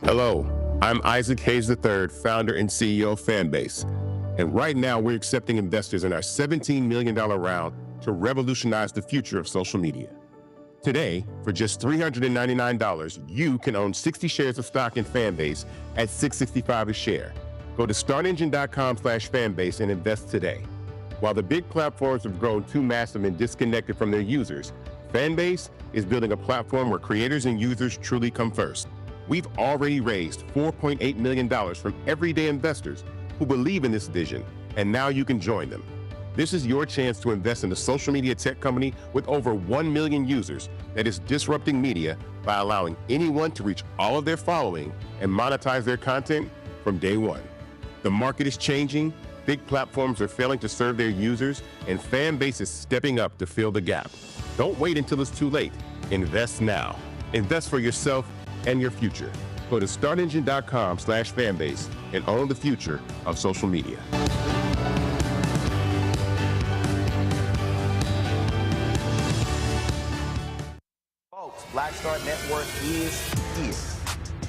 Hello, I'm Isaac Hayes III, founder and CEO of Fanbase. And right now, we're accepting investors in our $17 million round to revolutionize the future of social media. Today, for just $399, you can own 60 shares of stock in Fanbase at $665 a share. Go to startengine.com/fanbase and invest today. While the big platforms have grown too massive and disconnected from their users, Fanbase is building a platform where creators and users truly come first. We've already raised $4.8 million from everyday investors who believe in this vision, and now you can join them. This is your chance to invest in a social media tech company with over 1 million users that is disrupting media by allowing anyone to reach all of their following and monetize their content from day one. The market is changing, big platforms are failing to serve their users, and Fanbase is stepping up to fill the gap. Don't wait until it's too late. Invest now. Invest for yourself and your future. Go to startengine.com/fanbase and own the future of social media. Folks, Black Star Network is here.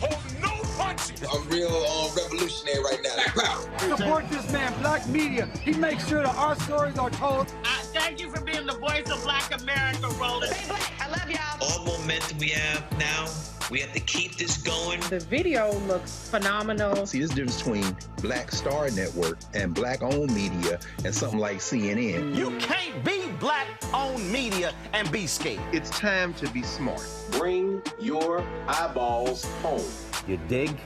Hold no punches. I'm real revolutionary right now. Black power. Support this man, Black media. He makes sure that our stories are told. Thank you for being the voice of Black America, Roland. Stay black. I love y'all. All momentum we have now, we have to keep this going. The video looks phenomenal. See, there's a difference between Black Star Network and Black-owned media and something like CNN. You can't be Black-owned media and be scared. It's time to be smart. Bring your eyeballs home. You dig?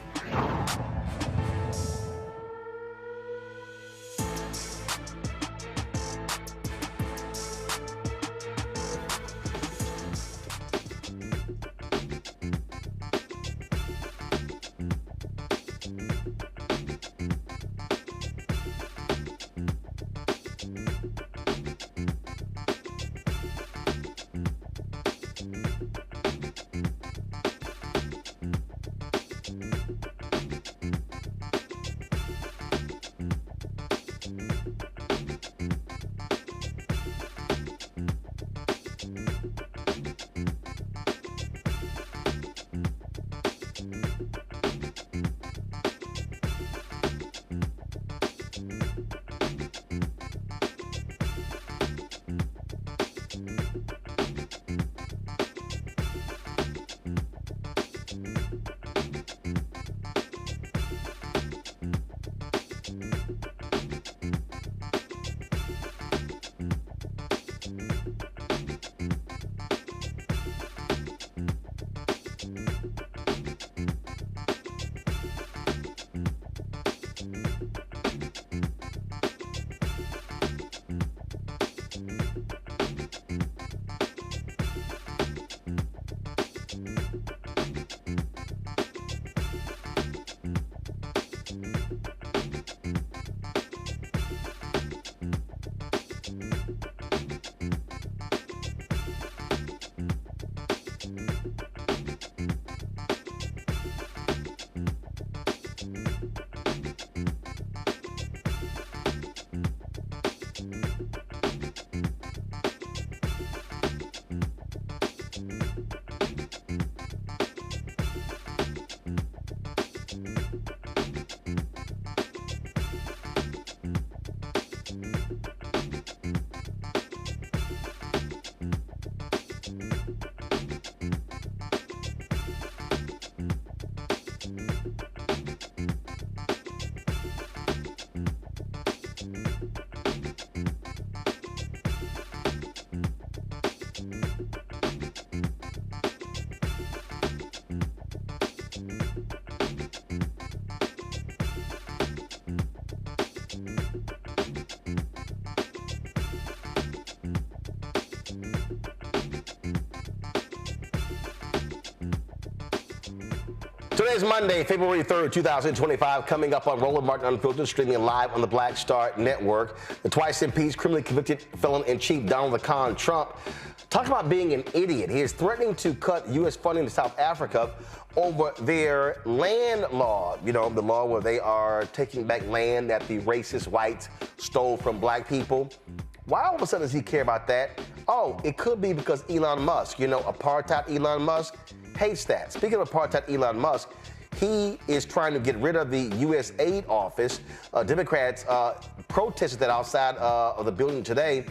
Today's Monday, February 3rd, 2025, coming up on Roland Martin Unfiltered, streaming live on the Black Star Network. The twice impeached, criminally convicted felon-in-chief Donald Trump talking about being an idiot. He is threatening to cut U.S. funding to South Africa over their land law, you know, the law where they are taking back land that the racist whites stole from black people. Why all of a sudden does he care about that? Oh, it could be because Elon Musk, you know, apartheid Elon Musk hates that. Speaking of apartheid Elon Musk, He is trying to get rid of the USAID office. Democrats protested that outside of the building today.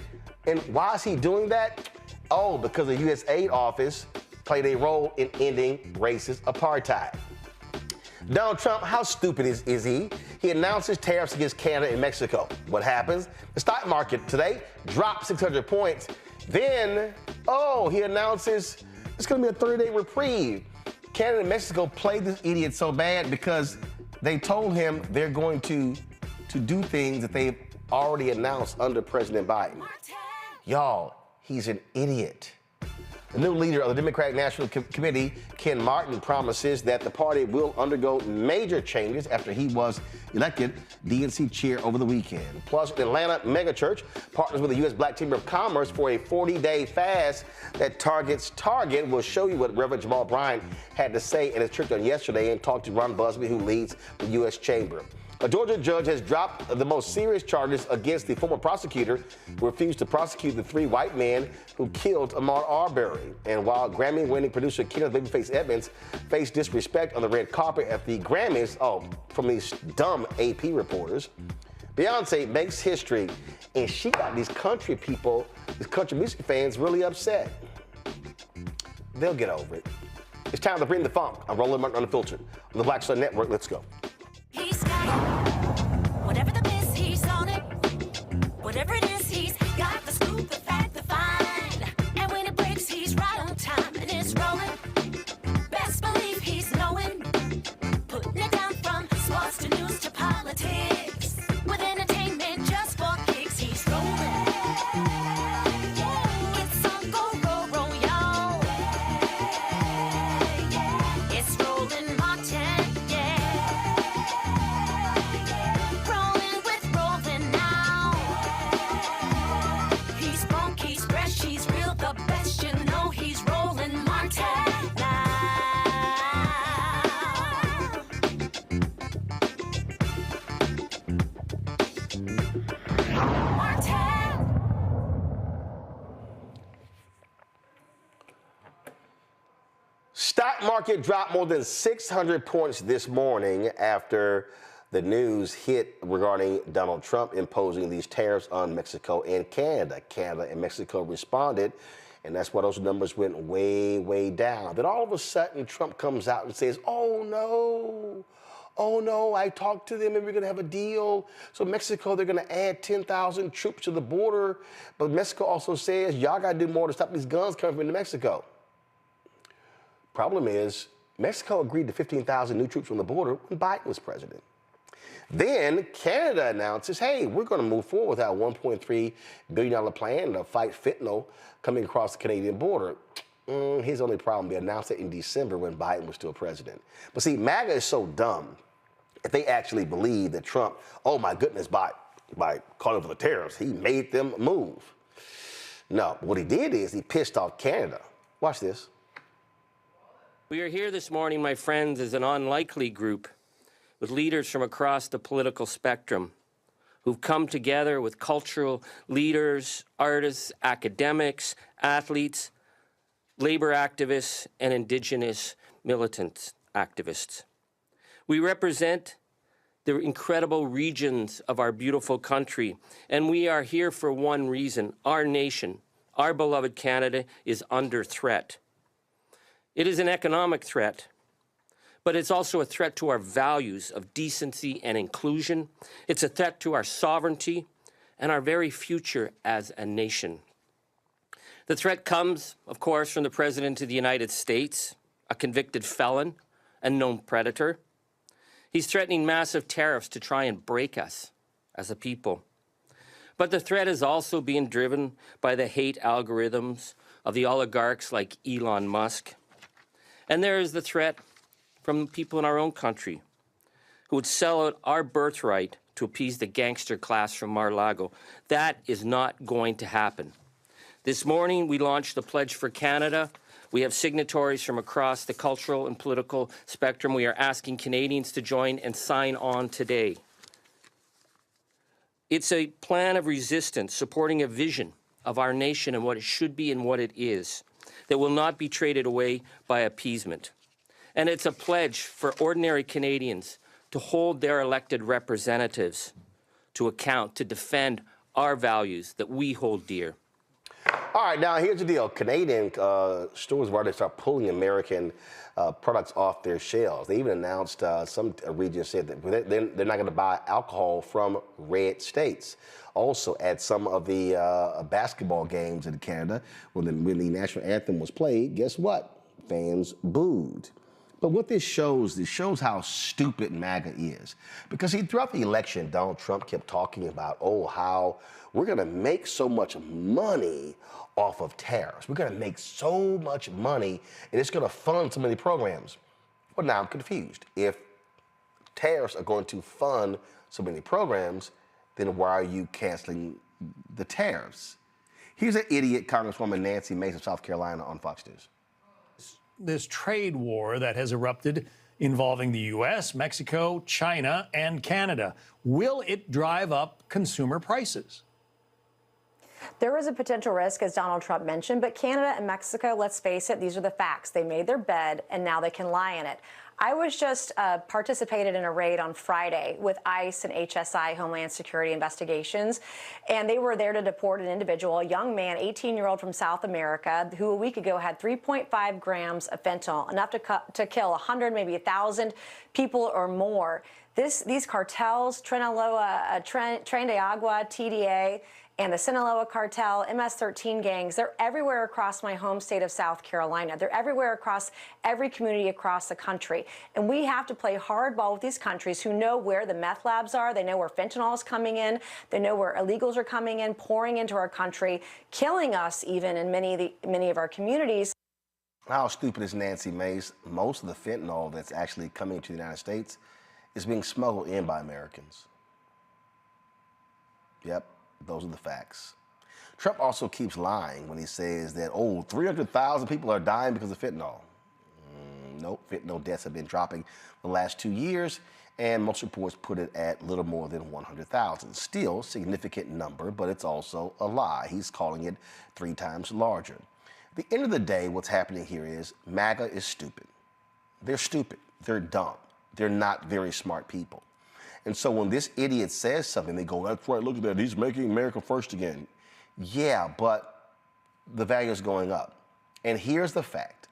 And why is he doing that? Oh, because the USAID office played a role in ending racist apartheid. Donald Trump, how stupid is he? He announces tariffs against Canada and Mexico. What happens? The stock market today dropped 600 points. Then, he announces it's going to be a 30-day reprieve. Canada and Mexico played this idiot so bad because they told him they're going to do things that they've already announced under President Biden. Y'all, he's an idiot. The new leader of the Democratic National Committee, Ken Martin, promises that the party will undergo major changes after he was elected DNC Chair over the weekend. Plus, an Atlanta megachurch partners with the U.S. Black Chamber of Commerce for a 40-day fast that targets Target. We'll show you what Reverend Jamal Bryant had to say in his church on yesterday and talk to Ron Busby, who leads the U.S. Chamber. A Georgia judge has dropped the most serious charges against the former prosecutor who refused to prosecute the 3 white men who killed Ahmaud Arbery. And while Grammy-winning producer Kenneth Babyface Edmonds faced disrespect on the red carpet at the Grammys, from these dumb AP reporters, Beyoncé makes history, and she got these country people, these country music fans, really upset. They'll get over it. It's time to bring the funk. I'm Roland Martin Unfiltered on the Black Star Network. Let's go. He's got it. Whatever the miss, he's on it. Whatever it is, he's got the scoop, the fact, the find. And when it breaks, he's right on time and it's rolling. Best believe he's knowing. Putting it down from sports to news to politics. With entertainment just for kicks, he's rolling. It's on go, roll, roll, y'all. It's Roland Martin, rolling with Roland now. He's funky, he's fresh, he's real, the best, you know he's Roland Martin now. Martin. Stock market dropped more than 600 points this morning after the news hit regarding Donald Trump imposing these tariffs on Mexico and Canada. Canada and Mexico responded, and that's why those numbers went way, way down. Then all of a sudden, Trump comes out and says, oh no, I talked to them and we're going to have a deal. So Mexico, they're going to add 10,000 troops to the border. But Mexico also says, y'all got to do more to stop these guns coming into Mexico. Problem is, Mexico agreed to 15,000 new troops on the border when Biden was president. Then Canada announces, hey, we're going to move forward with our $1.3 billion plan to fight fentanyl coming across the Canadian border. His only problem, they announced it in December when Biden was still president. But see, MAGA is so dumb, if they actually believe that Trump, oh my goodness, by calling for the tariffs, he made them move. No, what he did is he pissed off Canada. Watch this. We are here this morning, my friends, as an unlikely group with leaders from across the political spectrum who've come together with cultural leaders, artists, academics, athletes, labor activists, and Indigenous militant activists. We represent the incredible regions of our beautiful country, and we are here for one reason. Our nation, our beloved Canada, is under threat. It is an economic threat, but it's also a threat to our values of decency and inclusion. It's a threat to our sovereignty and our very future as a nation. The threat comes, of course, from the President of the United States, a convicted felon and known predator. He's threatening massive tariffs to try and break us as a people. But the threat is also being driven by the hate algorithms of the oligarchs like Elon Musk. And there is the threat from people in our own country who would sell out our birthright to appease the gangster class from Mar-a-Lago. That is not going to happen. This morning, we launched the Pledge for Canada. We have signatories from across the cultural and political spectrum. We are asking Canadians to join and sign on today. It's a plan of resistance supporting a vision of our nation and what it should be and what it is that will not be traded away by appeasement. And it's a pledge for ordinary Canadians to hold their elected representatives to account, to defend our values that we hold dear. All right, now here's the deal. Canadian stores have already started pulling American products off their shelves. They even announced, some regions said that they're not going to buy alcohol from red states. Also, at some of the basketball games in Canada, when the national anthem was played, guess what? Fans booed. But what this shows how stupid MAGA is. Because throughout the election, Donald Trump kept talking about, how we're going to make so much money off of tariffs. We're going to make so much money, and it's going to fund so many programs. Well, now I'm confused. If tariffs are going to fund so many programs, then why are you canceling the tariffs? Here's an idiot Congresswoman Nancy Mace of South Carolina on Fox News. This trade war that has erupted involving the U.S., Mexico, China, and Canada. Will it drive up consumer prices? There is a potential risk, as Donald Trump mentioned, but Canada and Mexico, let's face it, these are the facts. They made their bed, and now they can lie in it. I was just participated in a raid on Friday with ICE and HSI, Homeland Security Investigations, and they were there to deport an individual, a young man, 18-year-old from South America, who a week ago had 3.5 grams of fentanyl, enough to kill 100, maybe 1,000 people or more. These cartels, Tren de Agua, TDA, and the Sinaloa cartel, MS-13 gangs, they're everywhere across my home state of South Carolina. They're everywhere across every community across the country. And we have to play hardball with these countries who know where the meth labs are. They know where fentanyl is coming in. They know where illegals are coming in, pouring into our country, killing us even in many of our communities. How stupid is Nancy Mace? Most of the fentanyl that's actually coming to the United States is being smuggled in by Americans. Yep. Those are the facts. Trump also keeps lying when he says that, 300,000 people are dying because of fentanyl. Nope, fentanyl deaths have been dropping the last 2 years, and most reports put it at little more than 100,000. Still a significant number, but it's also a lie. He's calling it 3 times larger. At the end of the day, what's happening here is MAGA is stupid. They're stupid. They're dumb. They're not very smart people. And so when this idiot says something, they go, that's right, look at that, he's making America first again. Yeah, but the value is going up. And here's the fact.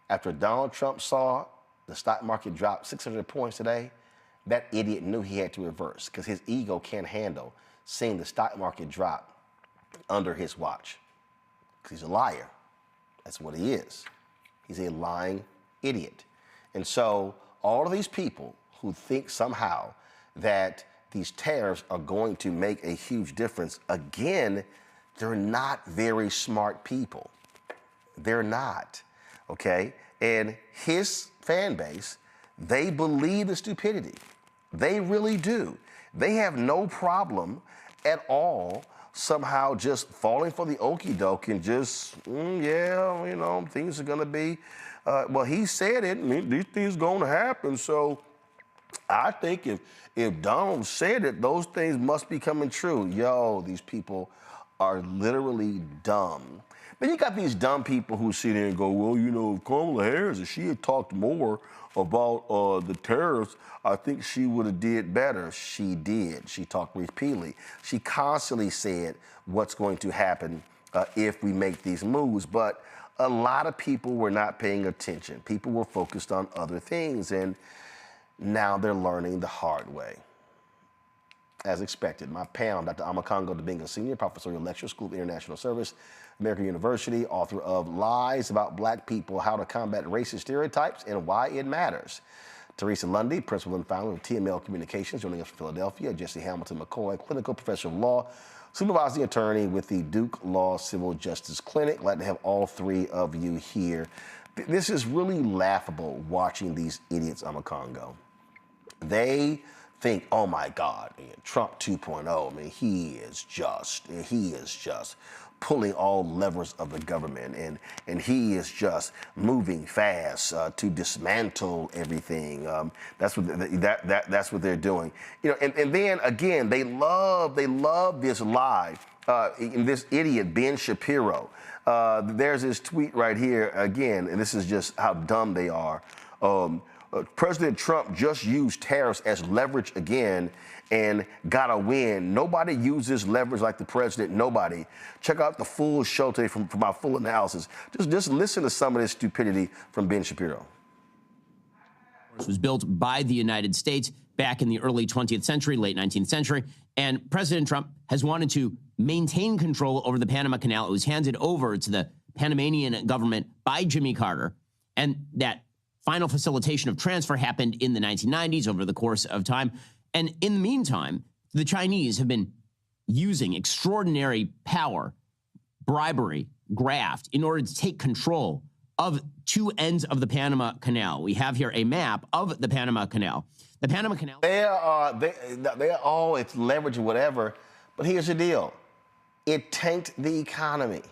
After Donald Trump saw the stock market drop 600 points today, that idiot knew he had to reverse because his ego can't handle seeing the stock market drop under his watch. Because he's a liar. That's what he is. He's a lying idiot. And so all of these people who think somehow that these tariffs are going to make a huge difference, again, they're not very smart people. They're not, okay? And his fan base, they believe the stupidity. They really do. They have no problem at all somehow just falling for the okie doke and just, things are gonna be, well, he said it, and these things are gonna happen, so I think if Donald said it, those things must be coming true. Yo, these people are literally dumb. Then you got these dumb people who sit there and go, well, if Kamala Harris, if she had talked more about the tariffs, I think she would have did better. She did. She talked repeatedly. She constantly said what's going to happen if we make these moves. But a lot of people were not paying attention. People were focused on other things. And now they're learning the hard way. As expected, my pal, Dr. Ahmaud Arbery, Senior Professorial Lecturer, School of International Service, American University, author of Lies About Black People, How to Combat Racist Stereotypes and Why It Matters. Teresa Lundy, Principal and Founder of TML Communications, joining us from Philadelphia. Jesse Hamilton McCoy, Clinical Professor of Law, Supervising Attorney with the Duke Law Civil Justice Clinic. Glad to have all 3 of you here. This is really laughable watching these idiots on the Congo. They think, oh my God, Trump 2.0, he is just. pulling all levers of the government, and he is just moving fast to dismantle everything. That's what they're doing. You know, and then again, they love this lie. This idiot Ben Shapiro. There's this tweet right here again, and this is just how dumb they are. President Trump just used tariffs as leverage again and got a win. Nobody uses leverage like the president. Nobody. Check out the full show today for my full analysis. Just listen to some of this stupidity from Ben Shapiro. It was built by the United States back in the early 20th century, late 19th century, and President Trump has wanted to maintain control over the Panama Canal. It was handed over to the Panamanian government by Jimmy Carter, and that final facilitation of transfer happened in the 1990s over the course of time. And in the meantime, the Chinese have been using extraordinary power, bribery, graft in order to take control of two ends of the Panama Canal. We have here a map of the Panama Canal. The Panama Canal. They're all, it's leverage or whatever, but here's the deal. It tanked the economy.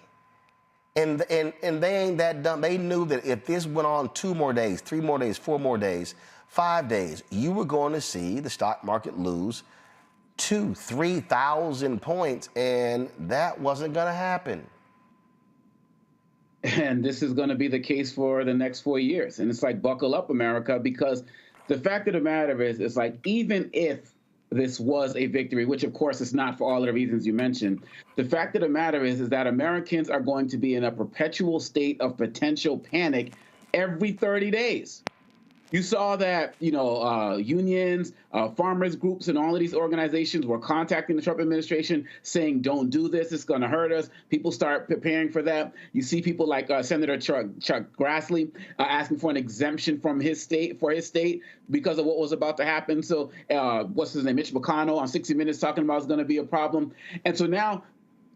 And they ain't that dumb. They knew that if this went on 2 more days, 3 more days, 4 more days, 5 days, you were going to see the stock market lose 2,000-3,000 points, and that wasn't going to happen. And this is going to be the case for the next 4 years. And it's like, buckle up, America, because the fact of the matter is, it's like, even if this was a victory, which of course is not for all of the reasons you mentioned, the fact of the matter is that Americans are going to be in a perpetual state of potential panic every 30 days. You saw that, you know, unions, farmers groups, and all of these organizations were contacting the Trump administration saying, don't do this, it's going to hurt us. People start preparing for that. You see people like Senator Chuck Grassley asking for an exemption from his state, because of what was about to happen. So what's his name, Mitch McConnell on 60 Minutes talking about it's going to be a problem. And so now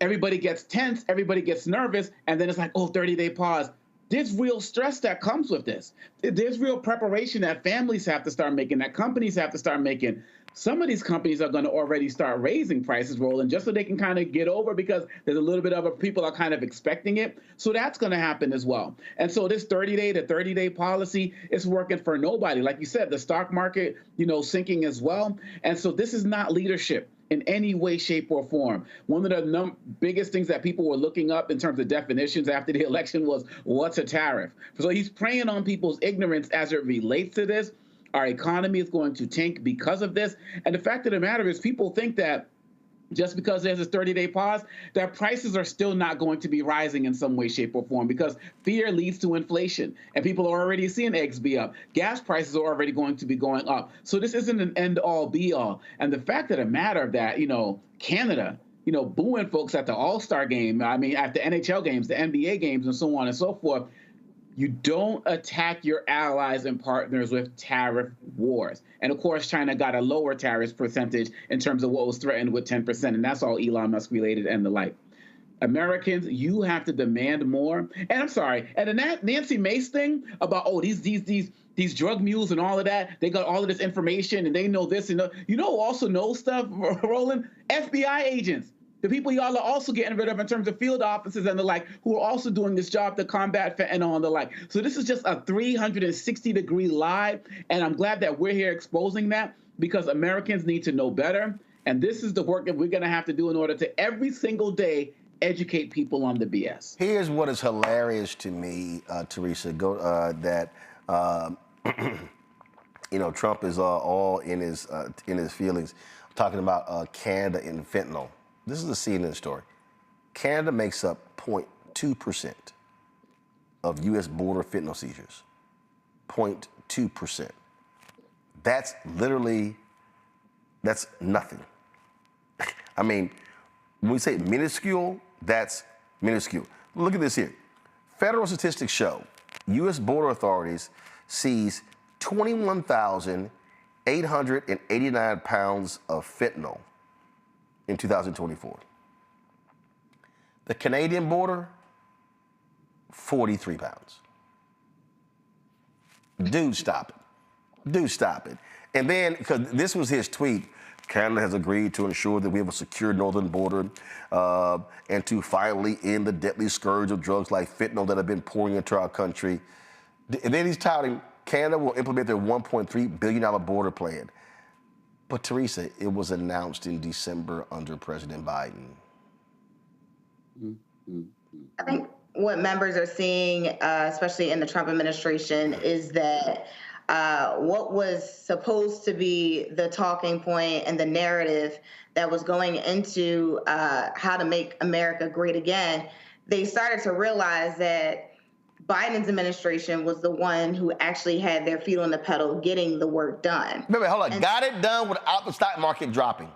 everybody gets tense, everybody gets nervous, and then it's like, oh, 30-day pause. There's real stress that comes with this. There's real preparation that families have to start making, that companies have to start making. Some of these companies are going to already start raising prices, Roland, just so they can kind of get over, because there's a little bit of people are kind of expecting it. So that's going to happen as well. And so this 30-day to 30-day policy is working for nobody. Like you said, the stock market, you know, sinking as well. And so this is not leadership in any way, shape, or form. One of the biggest things that people were looking up in terms of definitions after the election was, what's a tariff? So he's preying on people's ignorance as it relates to this. Our economy is going to tank because of this. And the fact of the matter is, people think that just because there's a 30-day pause, that prices are still not going to be rising in some way, shape, or form, because fear leads to inflation. And people are already seeing eggs be up. Gas prices are already going to be going up. So this isn't an end-all, be-all. And the fact of the matter that, you know, Canada, you know, booing folks at the All-Star game, I mean, at the NHL games, the NBA games, and so on and so forth, you don't attack your allies and partners with tariff wars. And of course, China got a lower tariff percentage in terms of what was threatened with 10%. And that's all Elon Musk related and the like. Americans, you have to demand more. And I'm sorry, and the Nancy Mace thing about, oh, these drug mules and all of that, they got all of this information and they know this and you know who also knows stuff, Roland? FBI agents. The people y'all are also getting rid of in terms of field officers and the like, who are also doing this job to combat fentanyl and the like. So this is just a 360-degree lie, and I'm glad that we're here exposing that, because Americans need to know better. And this is the work that we're going to have to do in order to every single day educate people on the BS. Here's what is hilarious to me, Teresa, you know, Trump is all in his feelings, talking about Canada and fentanyl. This is the CNN story. Canada makes up 0.2% of U.S. border fentanyl seizures. 0.2%. That's nothing. I mean, when we say minuscule, that's minuscule. Look at this here. Federal statistics show U.S. border authorities seize 21,889 pounds of fentanyl in 2024. The Canadian border, 43 pounds. Dude, stop it. And then, because this was his tweet, Canada has agreed to ensure that we have a secure northern border and to finally end the deadly scourge of drugs like fentanyl that have been pouring into our country. And then he's touting Canada will implement their $1.3 billion border plan. But Teresa, it was announced in December under President Biden. I think what members are seeing, especially in the Trump administration, is that what was supposed to be the talking point and the narrative that was going into how to make America great again, they started to realize that Biden's administration was the one who actually had their feet on the pedal getting the work done. Wait, hold on. Got it done without the stock market dropping.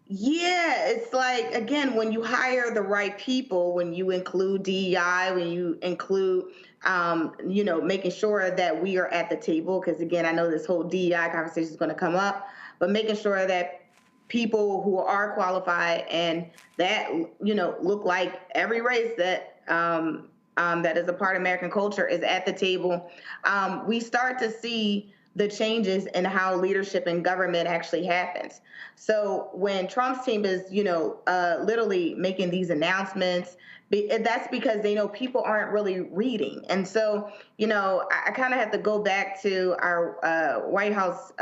Yeah, it's like, again, when you hire the right people, when you include DEI, when you include, making sure that we are at the table, because, again, I know this whole DEI conversation is going to come up, but making sure that people who are qualified and that, look like every race that that is a part of American culture is at the table, we start to see the changes in how leadership and government actually happens. So when Trump's team is, literally making these announcements, that's because they know people aren't really reading. And so, I kind of have to go back to our White House,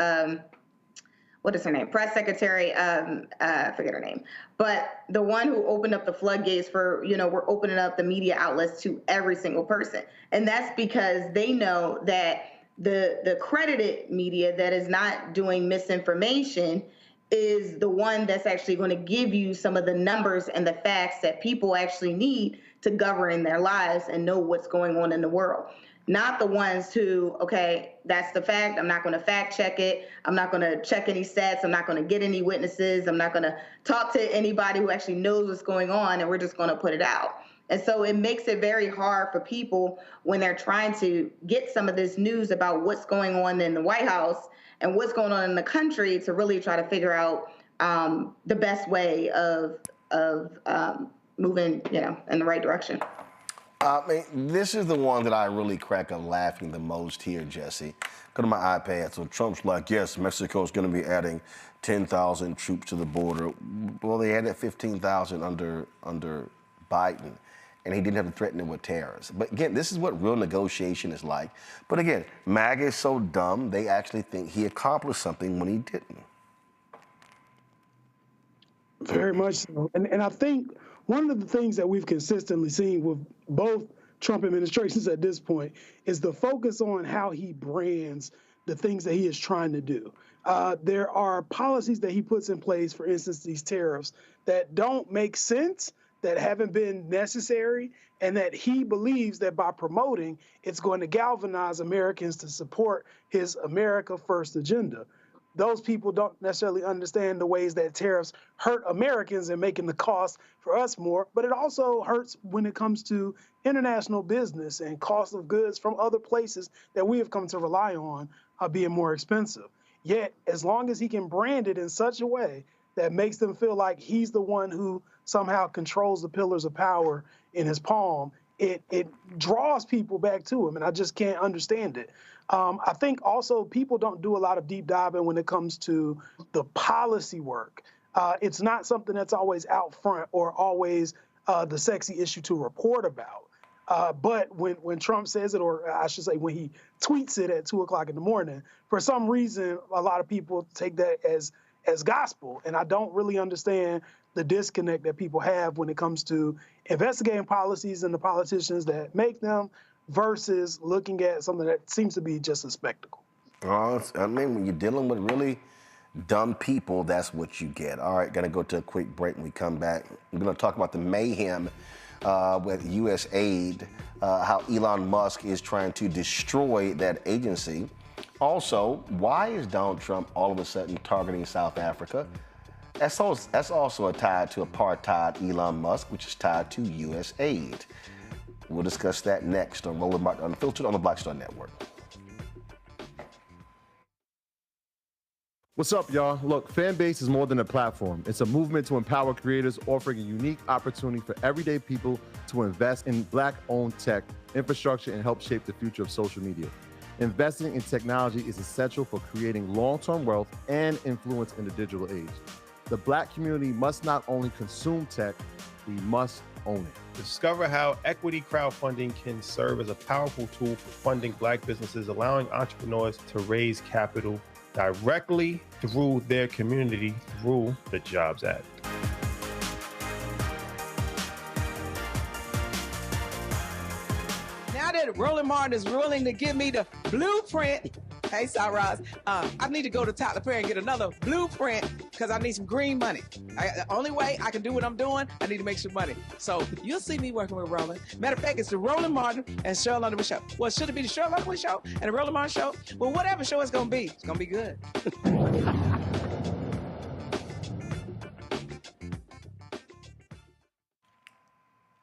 what is her name? Press secretary, I forget her name, but the one who opened up the floodgates for, we're opening up the media outlets to every single person. And that's because they know that the credited media that is not doing misinformation is the one that's actually going to give you some of the numbers and the facts that people actually need to govern their lives and know what's going on in the world. Not the ones who, okay, that's the fact, I'm not going to fact check it, I'm not going to check any stats, I'm not going to get any witnesses, I'm not going to talk to anybody who actually knows what's going on, and we're just going to put it out. And so it makes it very hard for people when they're trying to get some of this news about what's going on in the White House and what's going on in the country to really try to figure out the best way of moving, in the right direction. This is the one that I really crack up laughing the most here, Jesse. Go to my iPad. So Trump's like, yes, Mexico's going to be adding 10,000 troops to the border. Well, they added 15,000 under Biden, and he didn't have to threaten it with tariffs. But again, this is what real negotiation is like. But again, MAGA is so dumb, they actually think he accomplished something when he didn't. Very much so. And I think one of the things that we've consistently seen with both Trump administrations at this point is the focus on how he brands the things that he is trying to do. There are policies that he puts in place, for instance, these tariffs, that don't make sense, that haven't been necessary, and that he believes that by promoting, it's going to galvanize Americans to support his America First agenda. Those people don't necessarily understand the ways that tariffs hurt Americans and making the cost for us more, but it also hurts when it comes to international business and cost of goods from other places that we have come to rely on being more expensive. Yet, as long as he can brand it in such a way that makes them feel like he's the one who somehow controls the pillars of power in his palm, it draws people back to him, and I just can't understand it. I think also people don't do a lot of deep diving when it comes to the policy work. It's not something that's always out front or always the sexy issue to report about. But when Trump says it, or I should say when he tweets it at 2 o'clock in the morning, for some reason, a lot of people take that as gospel. And I don't really understand the disconnect that people have when it comes to investigating policies and the politicians that make them versus looking at something that seems to be just a spectacle. When you're dealing with really dumb people, that's what you get. All right, gonna go to a quick break. When we come back, we're gonna talk about the mayhem with USAID, how Elon Musk is trying to destroy that agency. Also, why is Donald Trump all of a sudden targeting South Africa? That's also tied to apartheid Elon Musk, which is tied to USAID. We'll discuss that next on Roland Martin Unfiltered on the Black Star Network. What's up, y'all? Look, Fanbase is more than a platform. It's a movement to empower creators, offering a unique opportunity for everyday people to invest in Black-owned tech, infrastructure, and help shape the future of social media. Investing in technology is essential for creating long-term wealth and influence in the digital age. The Black community must not only consume tech, we must own it. Discover how equity crowdfunding can serve as a powerful tool for funding Black businesses, allowing entrepreneurs to raise capital directly through their community through the Jobs Act. Now that Roland Martin is willing to give me the blueprint, hey, Cyrus, I need to go to Tyler Perry and get another blueprint because I need some green money. The only way I can do what I'm doing, I need to make some money. So you'll see me working with Roland. Matter of fact, it's the Roland Martin and Cheryl Underwood show. Well, should it be the Cheryl Underwood show and the Roland Martin show? Well, whatever show it's going to be good.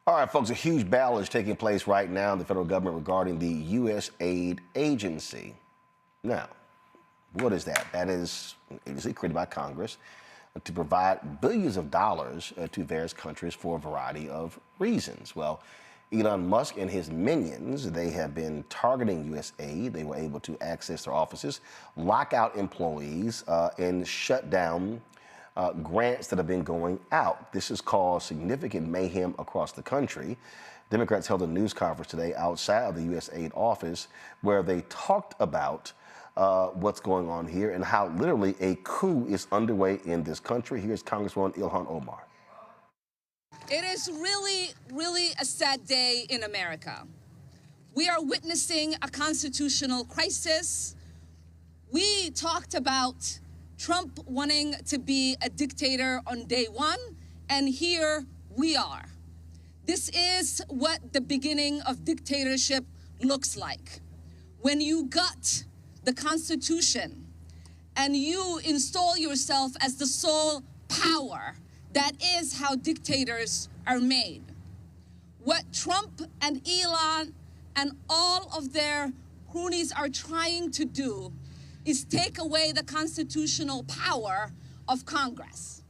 All right, folks, a huge battle is taking place right now in the federal government regarding the USAID agency. Now, what is that? That is an agency created by Congress to provide billions of dollars to various countries for a variety of reasons. Well, Elon Musk and his minions, they have been targeting USAID. They were able to access their offices, lock out employees, and shut down grants that have been going out. This has caused significant mayhem across the country. Democrats held a news conference today outside of the USAID office where they talked about what's going on here and how literally a coup is underway in this country. Here's Congresswoman Ilhan Omar. It is really, really a sad day in America. We are witnessing a constitutional crisis. We talked about Trump wanting to be a dictator on day one, and here we are. This is what the beginning of dictatorship looks like. When you gut the Constitution and you install yourself as the sole power, that is how dictators are made. What Trump and Elon and all of their cronies are trying to do is take away the constitutional power of Congress.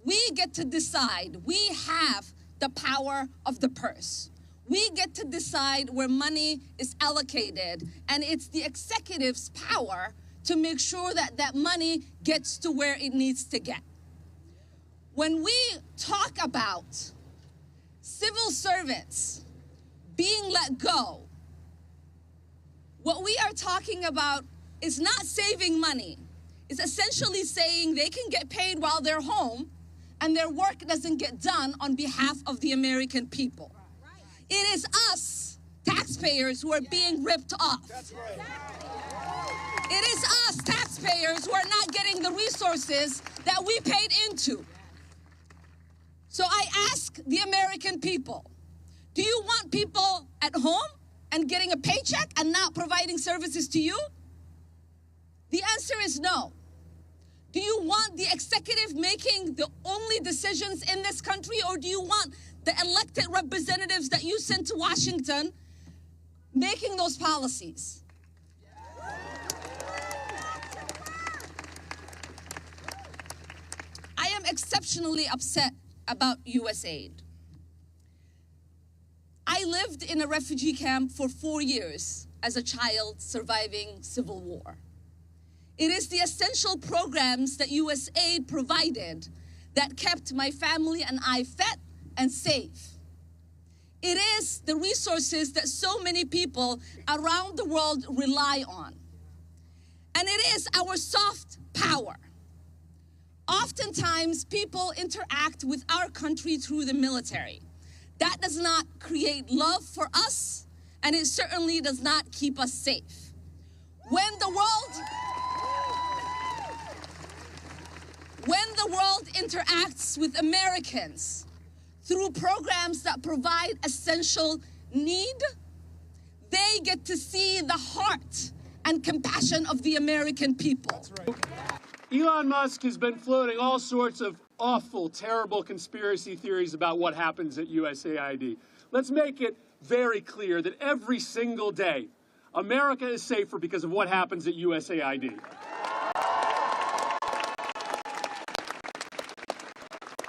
We get to decide. We have the power of the purse. We get to decide where money is allocated, and it's the executive's power to make sure that that money gets to where it needs to get. When we talk about civil servants being let go, what we are talking about is not saving money. It's essentially saying they can get paid while they're home and their work doesn't get done on behalf of the American people. It is us, taxpayers, who are being ripped off. It is us, taxpayers, who are not getting the resources that we paid into. So I ask the American people, do you want people at home and getting a paycheck and not providing services to you? The answer is no. Do you want the executive making the only decisions in this country, or do you want the elected representatives that you sent to Washington making those policies? I am exceptionally upset about USAID. I lived in a refugee camp for 4 years as a child surviving civil war. It is the essential programs that USAID provided that kept my family and I fed and safe. It is the resources that so many people around the world rely on. And it is our soft power. Oftentimes, people interact with our country through the military. That does not create love for us, and it certainly does not keep us safe. When the world interacts with Americans through programs that provide essential need, they get to see the heart and compassion of the American people. That's right. Elon Musk has been floating all sorts of awful, terrible conspiracy theories about what happens at USAID. Let's make it very clear that every single day, America is safer because of what happens at USAID.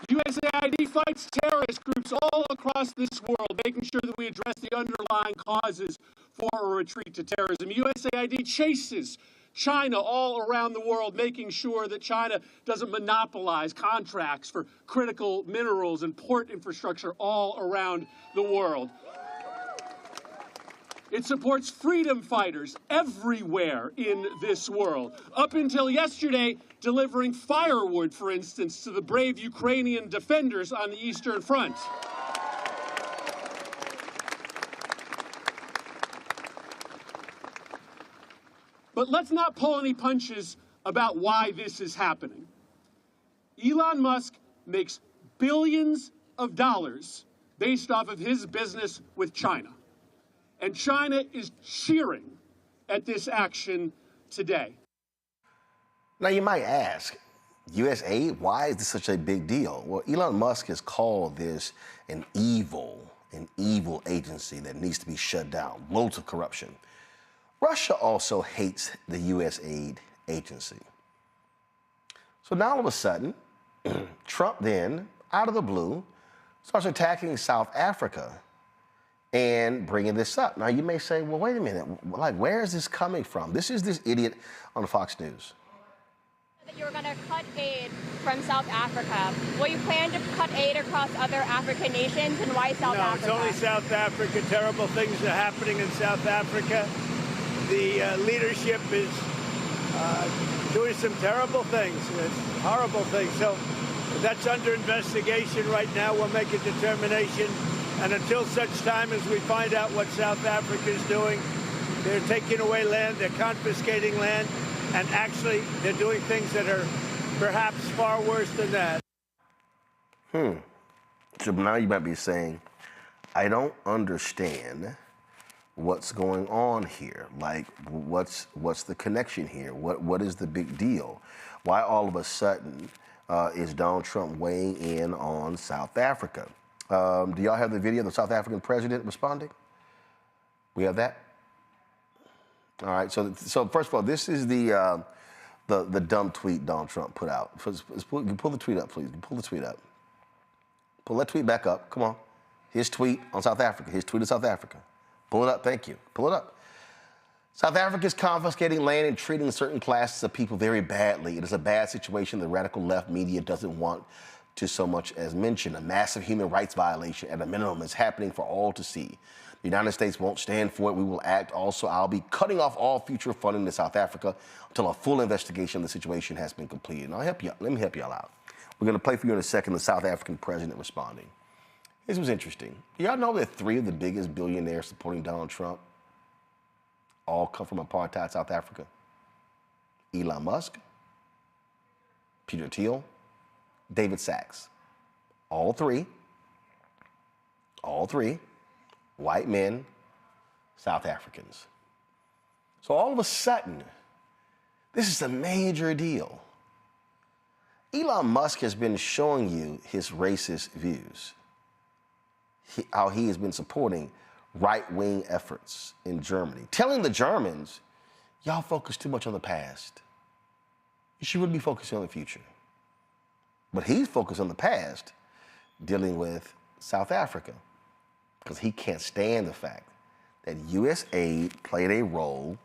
USAID fights terrorist groups all across this world, making sure that we address the underlying causes for a retreat to terrorism. USAID chases China all around the world, making sure that China doesn't monopolize contracts for critical minerals and port infrastructure all around the world. It supports freedom fighters everywhere in this world. Up until yesterday, delivering firewood, for instance, to the brave Ukrainian defenders on the Eastern Front. But let's not pull any punches about why this is happening. Elon Musk makes billions of dollars based off of his business with China. And China is cheering at this action today. Now you might ask, USAID, why is this such a big deal? Well, Elon Musk has called this an evil agency that needs to be shut down, loads of corruption. Russia also hates the USAID agency. So now all of a sudden, Trump then, out of the blue, starts attacking South Africa and bringing this up. Now you may say, well, wait a minute, like where is this coming from? This is this idiot on Fox News. That you were going to cut aid from South Africa. Will you plan to cut aid across other African nations, and why South Africa? No, it's only South Africa. Terrible things are happening in South Africa. The leadership is doing some terrible things, horrible things. So that's under investigation right now. We'll make a determination. And until such time as we find out what South Africa is doing, they're taking away land, they're confiscating land, and actually they're doing things that are perhaps far worse than that. So now you might be saying, I don't understand what's going on here. Like, what's the connection here? What is the big deal? Why all of a sudden is Donald Trump weighing in on South Africa? Do y'all have the video of the South African president responding? We have that? All right, so first of all, this is the dumb tweet Donald Trump put out. Pull the tweet up, please. Pull the tweet up. Pull that tweet back up, come on. His tweet on South Africa, his tweet of South Africa. Pull it up, thank you. Pull it up. South Africa is confiscating land and treating certain classes of people very badly. It is a bad situation the radical left media doesn't want to so much as mention. A massive human rights violation at a minimum is happening for all to see. The United States won't stand for it. We will act. Also, I'll be cutting off all future funding to South Africa until a full investigation of the situation has been completed. And I'll help you out. Let me help y'all out. We're going to play for you in a second the South African president responding. This was interesting. Y'all know that 3 of the biggest billionaires supporting Donald Trump all come from apartheid South Africa? Elon Musk, Peter Thiel, David Sachs. All three, white men, South Africans. So all of a sudden, this is a major deal. Elon Musk has been showing you his racist views, how he has been supporting right-wing efforts in Germany, telling the Germans, y'all focus too much on the past. You should really be focusing on the future. But he's focused on the past, dealing with South Africa, because he can't stand the fact that USAID played a role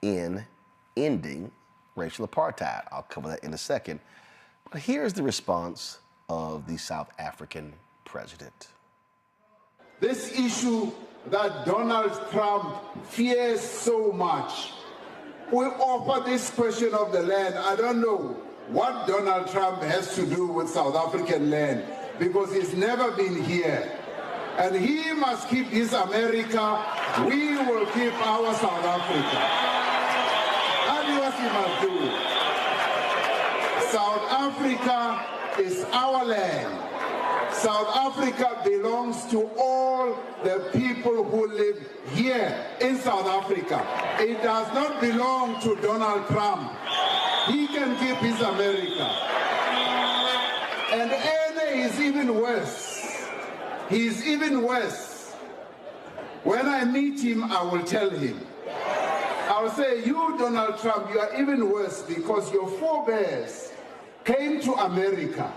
in ending racial apartheid. I'll cover that in a second. But here's the response of the South African president. This issue that Donald Trump fears so much, we offer this question of the land. I don't know what Donald Trump has to do with South African land, because he's never been here. And he must keep his America, we will keep our South Africa. That is what he must do. South Africa is our land. South Africa belongs to all the people who live here in South Africa. It does not belong to Donald Trump. He can keep his America. And Ene is even worse. He's even worse. When I meet him, I will tell him. I'll say, you, Donald Trump, you are even worse because your forebears came to America.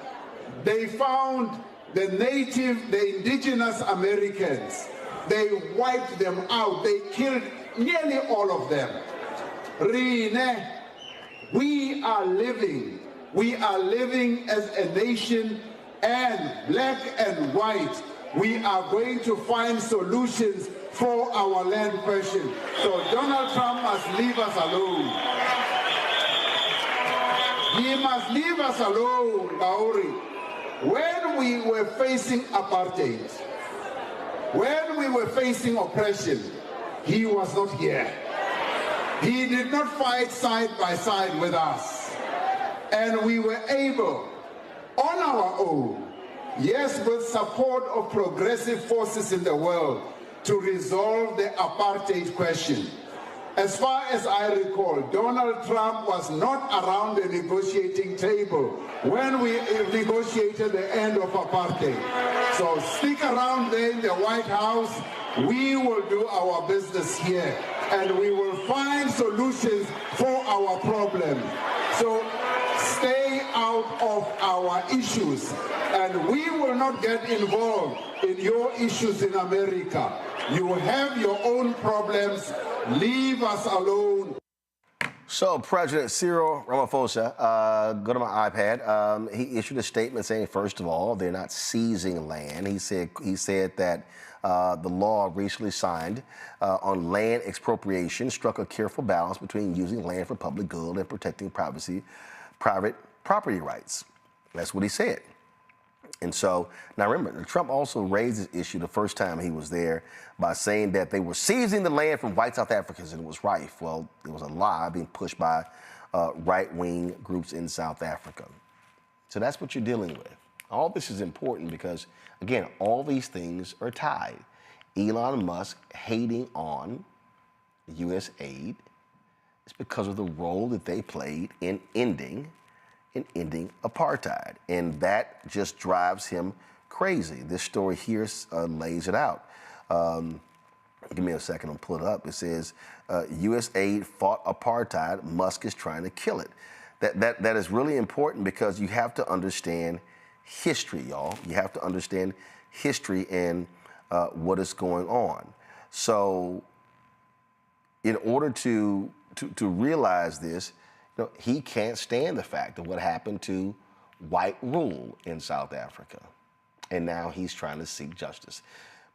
They found the indigenous Americans They wiped them out. They killed nearly all of them. Rine, we are living as a nation, and black and white, we are going to find solutions for our land question. So Donald Trump must leave us alone. He must leave us alone, Bauri. When we were facing apartheid, when we were facing oppression, he was not here. He did not fight side by side with us. And we were able, on our own, yes, with support of progressive forces in the world, to resolve the apartheid question. As far as I recall, Donald Trump was not around the negotiating table when we negotiated the end of apartheid. So stick around there in the White House. We will do our business here, and we will find solutions for our problem. So stay out of our issues, and we will not get involved in your issues in America. You have your own problems. Leave us alone. So President Cyril Ramaphosa, go to my iPad. He issued a statement saying, first of all, they're not seizing land. He said that the law recently signed on land expropriation struck a careful balance between using land for public good and protecting private property rights. That's what he said. And so, now remember, Trump also raised this issue the first time he was there by saying that they were seizing the land from white South Africans and it was rife. Well, it was a lie being pushed by right-wing groups in South Africa. So that's what you're dealing with. All this is important because, again, all these things are tied. Elon Musk hating on USAID is because of the role that they played in ending apartheid. And that just drives him crazy. This story here lays it out. Give me a second, I'll pull it up. It says, USAID fought apartheid, Musk is trying to kill it. That is really important because you have to understand history, y'all. You have to understand history and what is going on. So in order to realize this, he can't stand the fact of what happened to white rule in South Africa. And now he's trying to seek justice.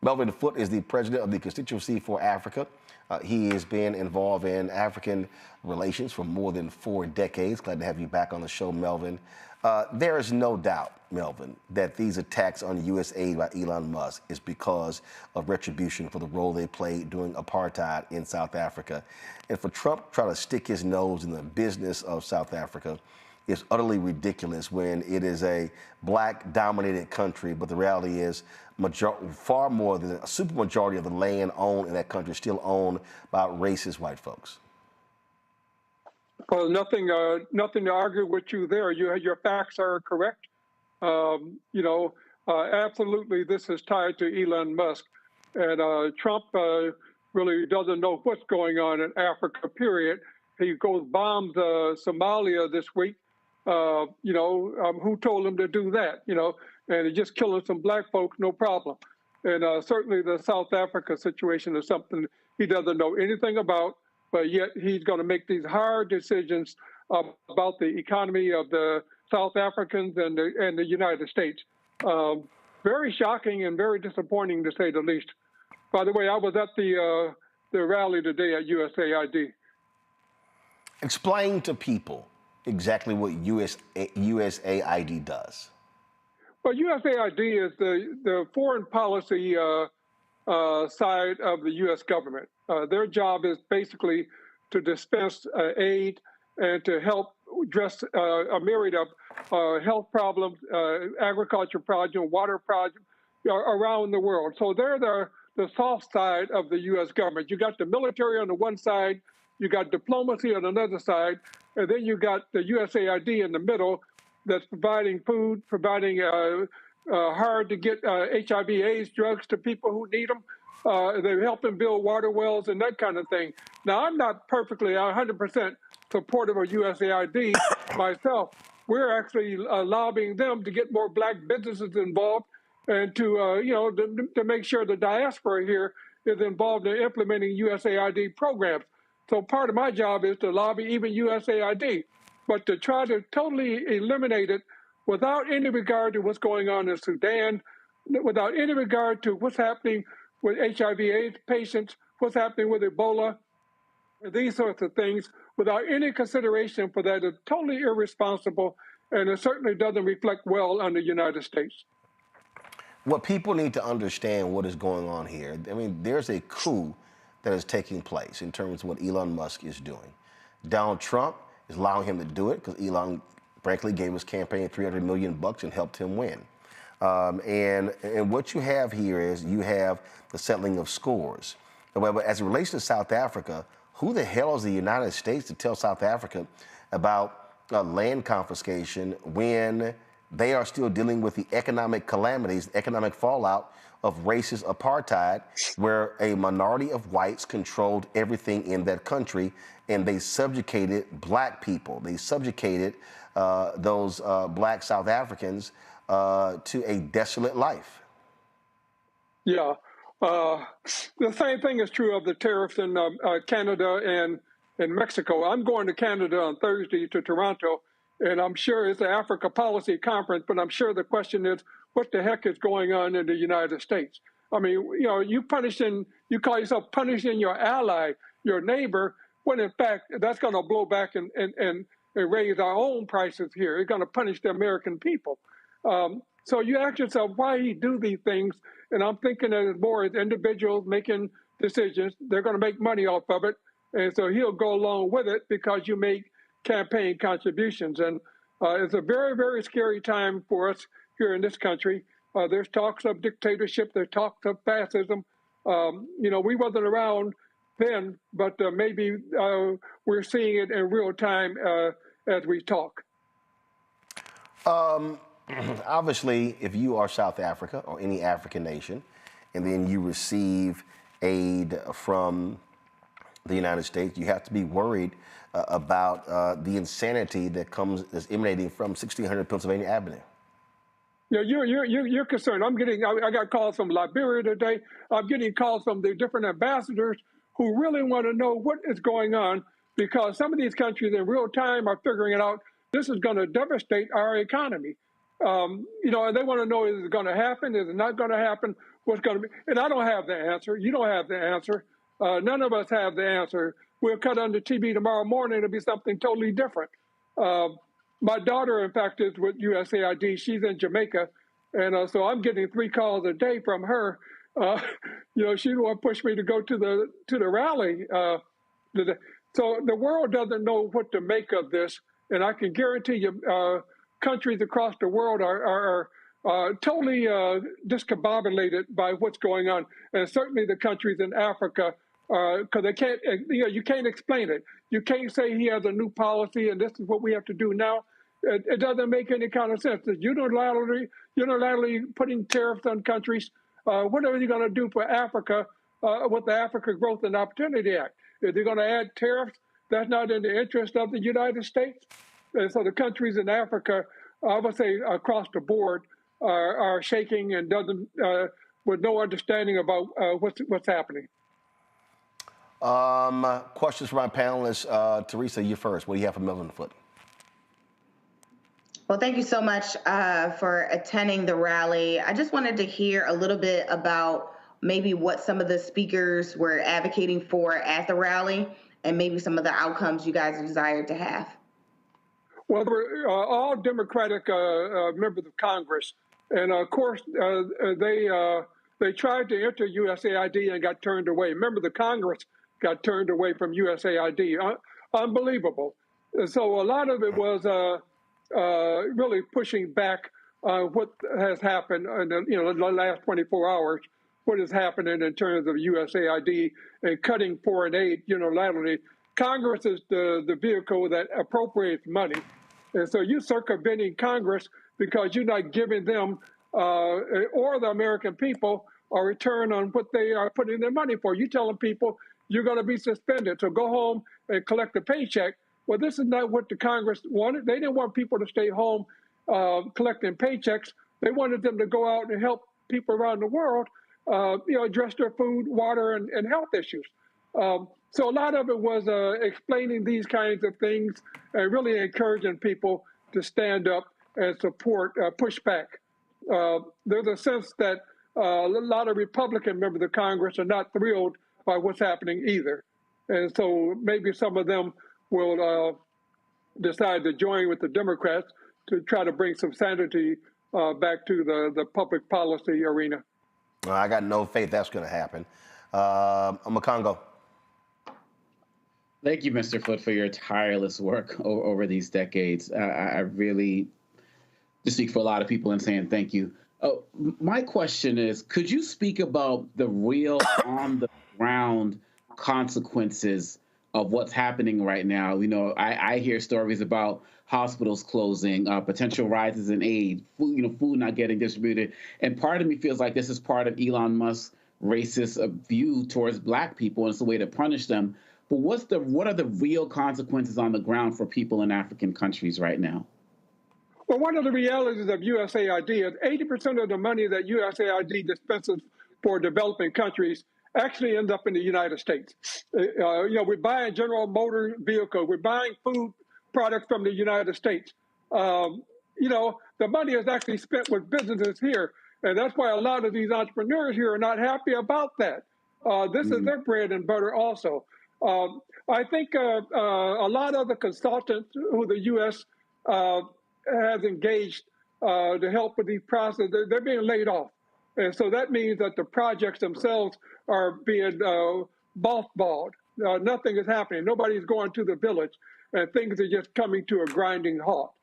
Melvin Foote is the president of the Constituency for Africa. He has been involved in African relations for more than 4 decades. Glad to have you back on the show, Melvin. There is no doubt, Melvin, that these attacks on USAID by Elon Musk is because of retribution for the role they played during apartheid in South Africa. And for Trump to try to stick his nose in the business of South Africa is utterly ridiculous when it is a black-dominated country, but the reality is far more than a supermajority of the land owned in that country is still owned by racist white folks. Well, nothing to argue with you there. Your facts are correct. Absolutely, this is tied to Elon Musk, and Trump really doesn't know what's going on in Africa. Period. He goes bombs Somalia this week. Who told him to do that? And he's just killing some black folks, no problem. And certainly the South Africa situation is something he doesn't know anything about. But yet he's going to make these hard decisions about the economy of the South Africans and the United States. Very shocking and very disappointing, to say the least. By the way, I was at the rally today at USAID. Explain to people exactly what USAID does. Well, USAID is the foreign policy side of the U.S. government. Their job is basically to dispense aid and to help address a myriad of health problems, agriculture projects, water projects around the world. So they're the soft side of the U.S. government. You got the military on the one side, you got diplomacy on another side, and then you got the USAID in the middle that's providing food, providing hard to get HIV/AIDS drugs to people who need them. They're helping build water wells and that kind of thing. Now, I'm not perfectly 100% supportive of USAID myself. We're actually lobbying them to get more black businesses involved and to make sure the diaspora here is involved in implementing USAID programs. So part of my job is to lobby even USAID, but to try to totally eliminate it without any regard to what's going on in Sudan, without any regard to what's happening with HIV/AIDS patients, what's happening with Ebola, these sorts of things, without any consideration for that is totally irresponsible, and it certainly doesn't reflect well on the United States. What people need to understand what is going on here, I mean, there's a coup that is taking place in terms of what Elon Musk is doing. Donald Trump is allowing him to do it because Elon, frankly, gave his campaign $300 million and helped him win. And what you have here is you have the settling of scores. However, as it relates to South Africa, who the hell is the United States to tell South Africa about land confiscation when they are still dealing with the economic calamities, economic fallout of racist apartheid, where a minority of whites controlled everything in that country, and they subjugated black people. They subjugated those black South Africans to a desolate life. Yeah. The same thing is true of the tariffs in Canada and Mexico. I'm going to Canada on Thursday to Toronto, and I'm sure it's an Africa policy conference, but I'm sure the question is, what the heck is going on in the United States? I mean, you call yourself punishing your ally, your neighbor, when in fact, that's going to blow back and raise our own prices here. It's going to punish the American people. So you ask yourself, why he do these things? And I'm thinking that it's more as individuals making decisions. They're going to make money off of it. And so he'll go along with it because you make campaign contributions. And it's a very, very scary time for us here in this country. There's talks of dictatorship. There's talks of fascism. We wasn't around then, but maybe we're seeing it in real time as we talk. Obviously, if you are South Africa or any African nation, and then you receive aid from the United States, you have to be worried about the insanity that's emanating from 1600 Pennsylvania Avenue. Yeah, you're concerned. I got calls from Liberia today. I'm getting calls from the different ambassadors who really want to know what is going on, because some of these countries in real time are figuring it out. This is going to devastate our economy. And they want to know, is it going to happen? Is it not going to happen? What's going to be? And I don't have the answer. You don't have the answer. None of us have the answer. We'll cut on the TV tomorrow morning. It'll be something totally different. My daughter, in fact, is with USAID. She's in Jamaica. And so I'm getting 3 calls a day from her. She won't push me to go to the rally. So the world doesn't know what to make of this. And I can guarantee you, countries across the world are totally discombobulated by what's going on, and certainly the countries in Africa, because they can't. You can't explain it. You can't say he has a new policy and this is what we have to do now. It doesn't make any kind of sense. Unilaterally putting tariffs on countries. What are you going to do for Africa with the Africa Growth and Opportunity Act? Is he going to add tariffs? That's not in the interest of the United States. And so the countries in Africa, I would say across the board, are shaking and with no understanding about what's happening. Questions from my panelists. Teresa, you first. What do you have for Milton Foot? Well, thank you so much for attending the rally. I just wanted to hear a little bit about maybe what some of the speakers were advocating for at the rally and maybe some of the outcomes you guys desired to have. Well, we're all Democratic members of Congress, and of course they tried to enter USAID and got turned away. Remember, the Congress got turned away from USAID. Unbelievable. So a lot of it was really pushing back on what has happened in the last 24 hours. What is happening in terms of USAID and cutting foreign aid unilaterally. Congress is the vehicle that appropriates money. And so you're circumventing Congress because you're not giving them or the American people a return on what they are putting their money for. You're telling people you're going to be suspended, so go home and collect a paycheck. Well, this is not what the Congress wanted. They didn't want people to stay home collecting paychecks. They wanted them to go out and help people around the world, address their food, water, and health issues. So a lot of it was explaining these kinds of things and really encouraging people to stand up and support, push back. There's a sense that a lot of Republican members of Congress are not thrilled by what's happening either. And so maybe some of them will decide to join with the Democrats to try to bring some sanity back to the public policy arena. I got no faith that's going to happen. Makongo. Thank you, Mr. Foote, for your tireless work over these decades. I really just speak for a lot of people in saying thank you. Oh, my question is, could you speak about the real on-the-ground consequences of what's happening right now? I hear stories about hospitals closing, potential rises in aid, food not getting distributed. And part of me feels like this is part of Elon Musk's racist view towards Black people, and it's a way to punish them. But what are the real consequences on the ground for people in African countries right now? Well, one of the realities of USAID is 80% of the money that USAID dispenses for developing countries actually ends up in the United States. We're buying General Motor vehicles. We're buying food products from the United States. The money is actually spent with businesses here. And that's why a lot of these entrepreneurs here are not happy about that. This is their bread and butter also. I think a lot of the consultants who the U.S. Has engaged to help with these processes, they're being laid off. And so that means that the projects themselves are being mothballed. Nothing is happening. Nobody's going to the village, and things are just coming to a grinding halt.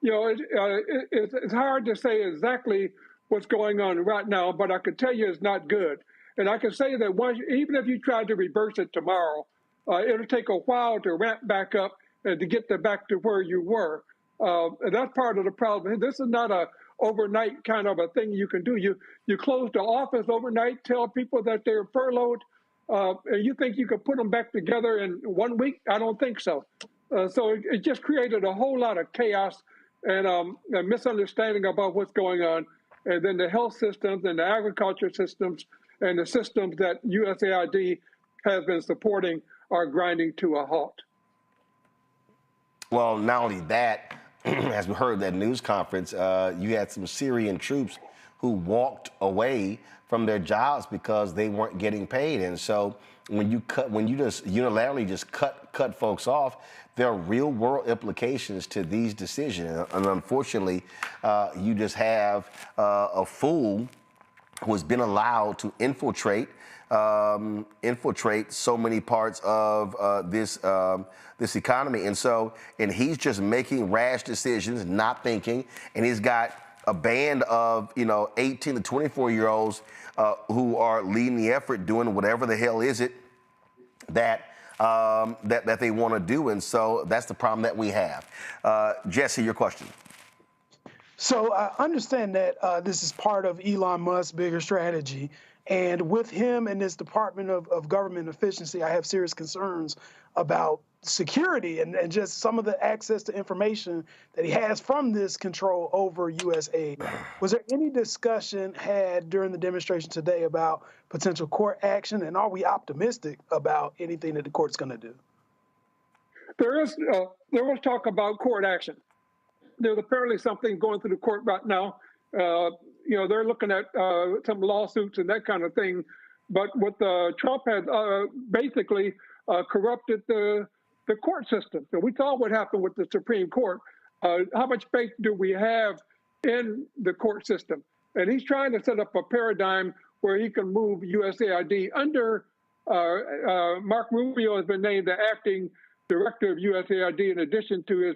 It's hard to say exactly what's going on right now, but I can tell you it's not good. And I can say that even if you tried to reverse it tomorrow, it'll take a while to ramp back up and to get back to where you were. And that's part of the problem. This is not a overnight kind of a thing you can do. You close the office overnight, tell people that they're furloughed, and you think you can put them back together in 1 week? I don't think so. So it just created a whole lot of chaos and a misunderstanding about what's going on. And then the health systems and the agriculture systems and the systems that USAID has been supporting are grinding to a halt. Well, not only that, as we heard that news conference, you had some Syrian troops who walked away from their jobs because they weren't getting paid. And so when you just unilaterally just cut folks off, there are real world implications to these decisions. And unfortunately, you just have a fool who has been allowed to infiltrate so many parts of this economy. And he's just making rash decisions, not thinking, and he's got a band of 18 to 24-year-olds who are leading the effort, doing whatever the hell is it that they want to do. And so that's the problem that we have. Jesse, your question. So I understand that this is part of Elon Musk's bigger strategy. And with him and this Department of Government Efficiency, I have serious concerns about security and just some of the access to information that he has from this control over USAID. Was there any discussion had during the demonstration today about potential court action? And are we optimistic about anything that the court's going to do? There was talk about court action. There's apparently something going through the court right now. They're looking at some lawsuits and that kind of thing. But what Trump has basically corrupted the court system. So we saw what happened with the Supreme Court. How much faith do we have in the court system? And he's trying to set up a paradigm where he can move USAID under Mark Rubio has been named the acting director of USAID in addition to his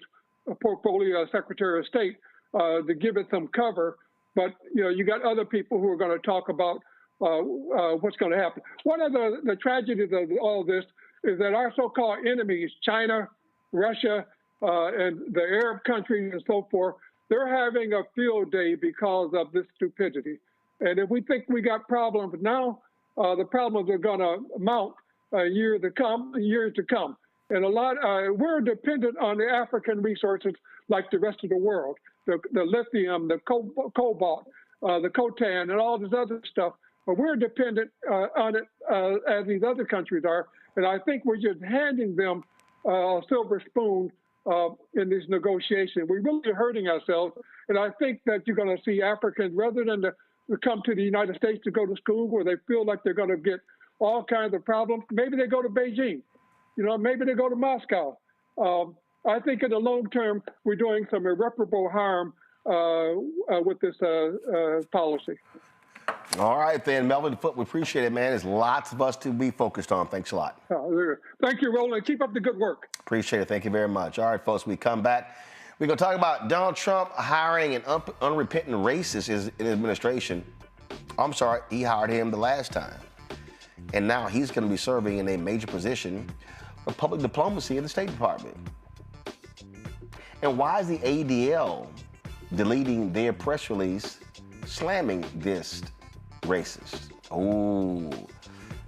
portfolio as Secretary of State to give it some cover. But, you got other people who are going to talk about what's going to happen. One of the tragedies of all this is that our so-called enemies, China, Russia, and the Arab countries and so forth, they're having a field day because of this stupidity. And if we think we got problems now, the problems are going to mount years to come. And we're dependent on the African resources like the rest of the world, the lithium, the cobalt, the coltan, and all this other stuff. But we're dependent on it as these other countries are. And I think we're just handing them a silver spoon in these negotiations. We're really hurting ourselves. And I think that you're going to see Africans, rather than to come to the United States to go to school where they feel like they're going to get all kinds of problems, maybe they go to Beijing. Maybe they go to Moscow. I think in the long term, we're doing some irreparable harm with this policy. All right, then, Melvin Foote, we appreciate it, man. There's lots of us to be focused on. Thanks a lot. Thank you, Roland. Keep up the good work. Appreciate it. Thank you very much. All right, folks, we come back. We're going to talk about Donald Trump hiring an unrepentant racist in his administration. I'm sorry, he hired him the last time. And now he's going to be serving in a major position for public diplomacy in the State Department. And why is the ADL deleting their press release slamming this racist? Oh,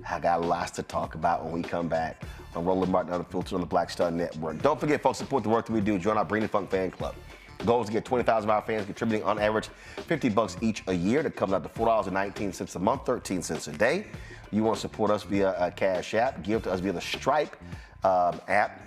I got lots to talk about when we come back on Roland Martin Unfiltered on the Black Star Network. Don't forget, folks, support the work that we do. Join our Bring the Funk fan club. The goal is to get 20,000 of our fans contributing on average $50 each a year. That comes out to $4.19 a month, 13 cents a day. You want to support us via a Cash App, give to us via the Stripe app.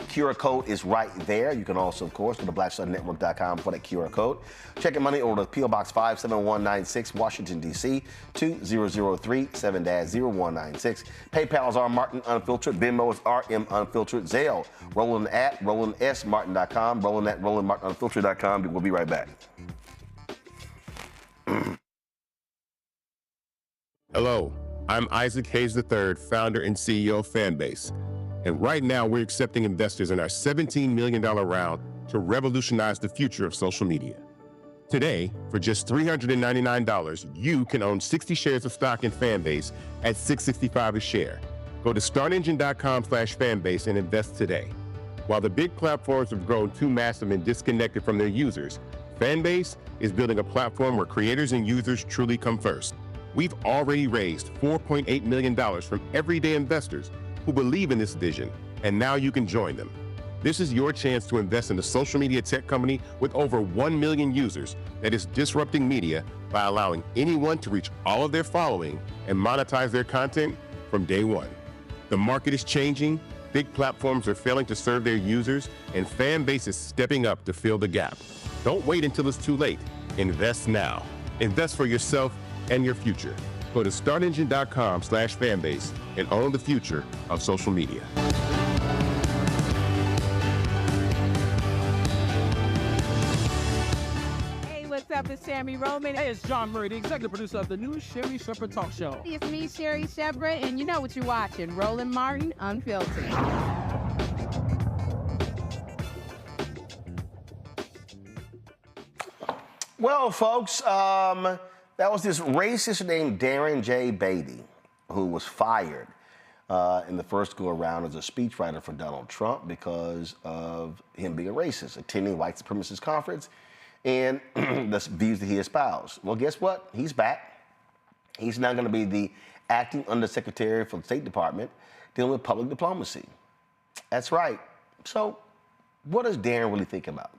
QR code is right there. You can also, of course, go to blackstarnetwork.com for that QR code. Check your money order, P.O. Box 57196, Washington, D.C., 2003 7-0196. PayPal is R Martin Unfiltered. Venmo is RM Unfiltered. Zelle, Roland at RolandSMartin.com. Roland at RolandMartinUnfiltered.com. We'll be right back. Hello, I'm Isaac Hayes III, founder and CEO of Fanbase. And right now, we're accepting investors in our $17 million round to revolutionize the future of social media. Today, for just $399, you can own 60 shares of stock in Fanbase at $665 a share. Go to startengine.com/fanbase and invest today. While the big platforms have grown too massive and disconnected from their users, Fanbase is building a platform where creators and users truly come first. We've already raised $4.8 million from everyday investors who believe in this vision, and now you can join them. This is your chance to invest in a social media tech company with over 1 million users that is disrupting media by allowing anyone to reach all of their following and monetize their content from day one. The market is changing, big platforms are failing to serve their users, and Fanbase is stepping up to fill the gap. Don't wait until it's too late. Invest now. Invest for yourself and your future. Go to startengine.com/fanbase and own the future of social media. Hey, what's up? It's Sammy Roman. Hey, it's John Murray, the executive producer of the new Sherry Shepherd Talk Show. It's me, Sherry Shepherd, and you know what you're watching, Roland Martin Unfiltered. Well, folks, that was this racist named Darren J. Beatty, who was fired in the first go-around as a speechwriter for Donald Trump because of him being a racist, attending white supremacist conference, and the views that he espoused. Well, guess what? He's back. He's now going to be the acting undersecretary for the State Department dealing with public diplomacy. That's right. So what does Darren really think about?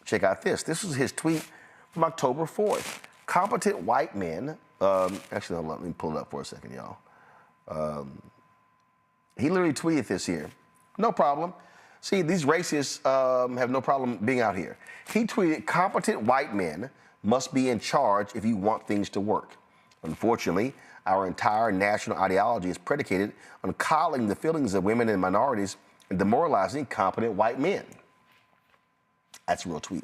Check out this. This was his tweet from October 4th. Competent white men, actually, let me pull it up for a second, y'all. He literally tweeted this here. No problem. See, these racists have no problem being out here. He tweeted, competent white men must be in charge if you want things to work. Unfortunately, our entire national ideology is predicated on coddling the feelings of women and minorities and demoralizing competent white men. That's a real tweet.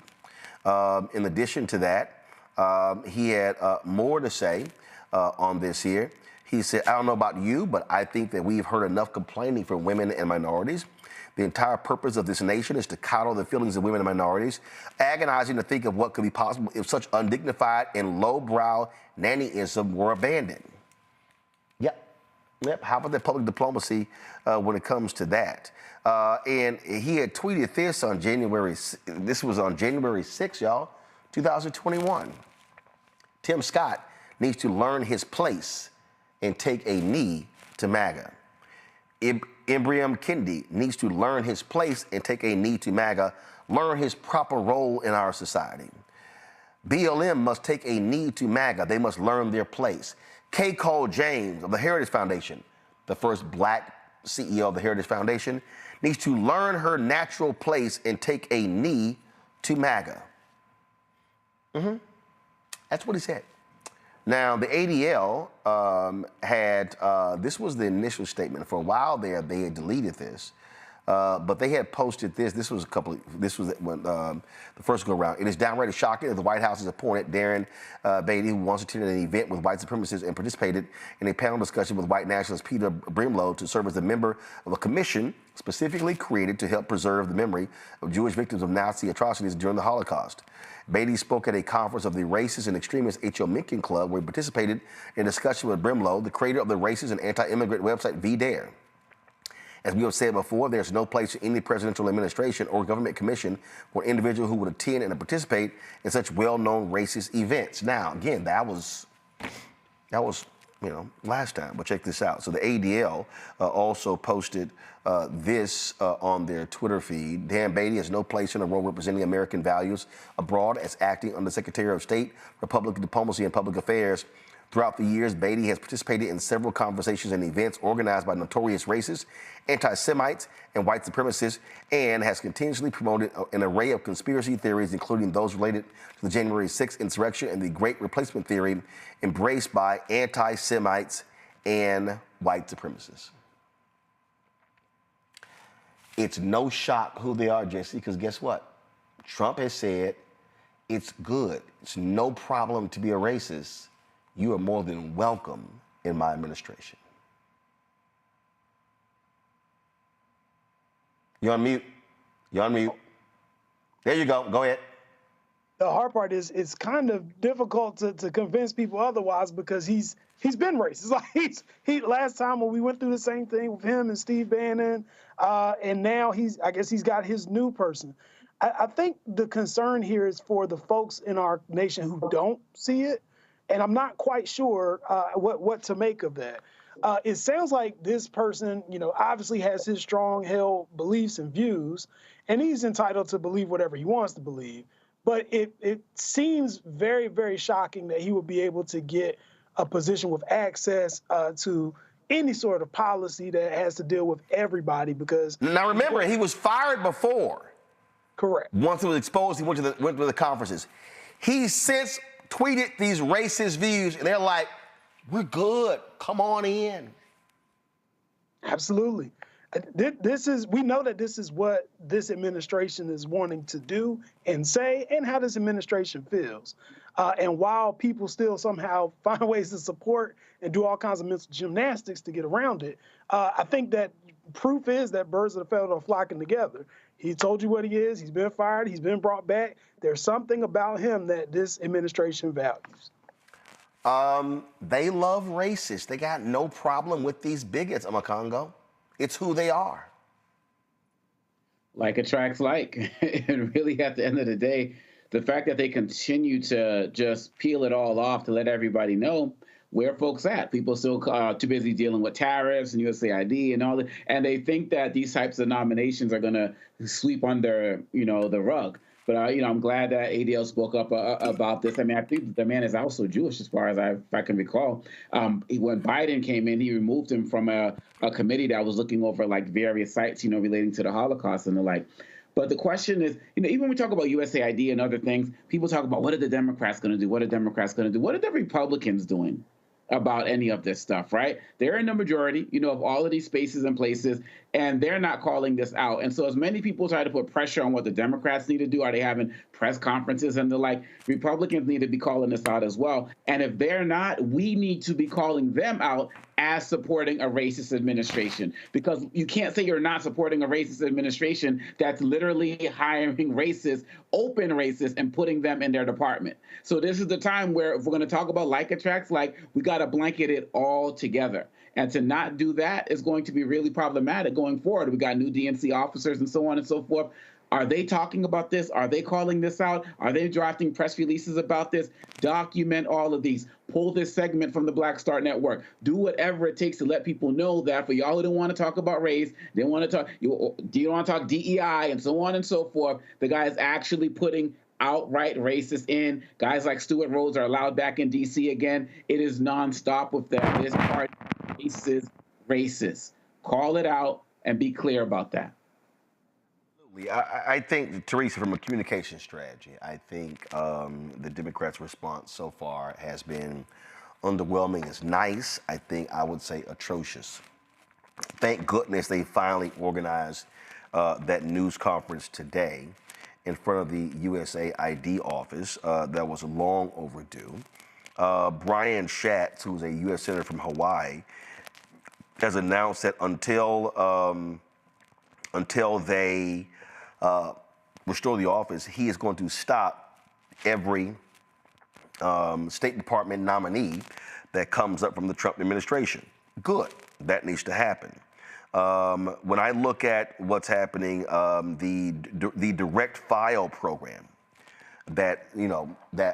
In addition to that, he had more to say on this here. He said, I don't know about you, but I think that we've heard enough complaining from women and minorities. The entire purpose of this nation is to coddle the feelings of women and minorities, agonizing to think of what could be possible if such undignified and lowbrow nannyism were abandoned. Yep. How about the public diplomacy when it comes to that? And he had tweeted this on January 6th, y'all, 2021. Tim Scott needs to learn his place and take a knee to MAGA. Ibram Kendi needs to learn his place and take a knee to MAGA, learn his proper role in our society. BLM must take a knee to MAGA. They must learn their place. K. Cole James of the Heritage Foundation, the first black CEO of the Heritage Foundation, needs to learn her natural place and take a knee to MAGA. That's what he said. Now, the ADL this was the initial statement. For a while there, they had deleted this, but they had posted this. This was when the first go around. It is downright shocking that the White House has appointed Darren Beatty, who once attended an event with white supremacists and participated in a panel discussion with white nationalist Peter Brimlow, to serve as a member of a commission specifically created to help preserve the memory of Jewish victims of Nazi atrocities during the Holocaust. Beatty spoke at a conference of the racist and extremist H.O. Mencken Club, where he participated in a discussion with Brimlow, the creator of the racist and anti-immigrant website VDare. As we have said before, there's no place in any presidential administration or government commission for an individual who would attend and participate in such well-known racist events. Now, again, that was last time, but check this out. So the ADL also posted this on their Twitter feed. Dan Beatty has no place in a role representing American values abroad as acting under Secretary of State for Public Diplomacy and Public Affairs. Throughout the years, Beatty has participated in several conversations and events organized by notorious racists, anti-Semites, and white supremacists, and has continuously promoted an array of conspiracy theories, including those related to the January 6th insurrection and the Great Replacement theory embraced by anti-Semites and white supremacists. It's no shock who they are, Jesse, because guess what? Trump has said it's good. It's no problem to be a racist. You are more than welcome in my administration. You're on mute. You're on mute. There you go. Go ahead. The hard part is it's kind of difficult to convince people otherwise, because he's been racist. Like he last time when we went through the same thing with him and Steve Bannon, and now I guess he's got his new person. I think the concern here is for the folks in our nation who don't see it. And I'm not quite sure what to make of that. It sounds like this person, obviously has his strong-held beliefs and views, and he's entitled to believe whatever he wants to believe. But it seems very, very shocking that he would be able to get a position with access to any sort of policy that has to deal with everybody, because... Now, remember, he was fired before. Correct. Once it was exposed, he went to the conferences. He's since tweeted these racist views, and they're like, we're good. Come on in. Absolutely. We know that this is what this administration is wanting to do and say, and how this administration feels. And while people still somehow find ways to support and do all kinds of mental gymnastics to get around it, I think that proof is that birds of a feather are flocking together. He told you what he is. He's been fired. He's been brought back. There's something about him that this administration values. They love racists. They got no problem with these bigots, Amakongo. It's who they are. Like attracts like. And really, at the end of the day, the fact that they continue to just peel it all off to let everybody know where folks at. People still too busy dealing with tariffs and USAID and all that, and they think that these types of nominations are going to sweep under, the rug. But I'm glad that ADL spoke up about this. I mean, I think the man is also Jewish, as far as if I can recall. When Biden came in, he removed him from a committee that was looking over various sites, relating to the Holocaust and the like. But the question is, even when we talk about USAID and other things, people talk about what are the Democrats going to do? What are Democrats going to do? What are the Republicans doing about any of this stuff, right? They're in the majority, of all of these spaces and places, and they're not calling this out. And so as many people try to put pressure on what the Democrats need to do, are they having press conferences and the like, Republicans need to be calling this out as well. And if they're not, we need to be calling them out as supporting a racist administration, because you can't say you're not supporting a racist administration that's literally hiring racists, open racists, and putting them in their department. So this is the time where if we're going to talk about like attracts like, we got to blanket it all together. And to not do that is going to be really problematic going forward. We got new DNC officers and so on and so forth. Are they talking about this? Are they calling this out? Are they drafting press releases about this? Document all of these. Pull this segment from the Black Star Network. Do whatever it takes to let people know that for y'all who don't want to talk about race, you want to talk DEI and so on and so forth, the guy is actually putting outright racist in. Guys like Stuart Rhodes are allowed back in D.C. again. It is nonstop with that. This party is racist. Call it out and be clear about that. I think, Teresa, from a communication strategy, I think the Democrats' response so far has been underwhelming. It's nice. I think I would say atrocious. Thank goodness they finally organized that news conference today in front of the USAID office that was long overdue. Brian Schatz, who's a U.S. Senator from Hawaii, has announced that until they restore the office, he is going to stop every State Department nominee that comes up from the Trump administration. Good. That needs to happen. When I look at what's happening, the direct file program that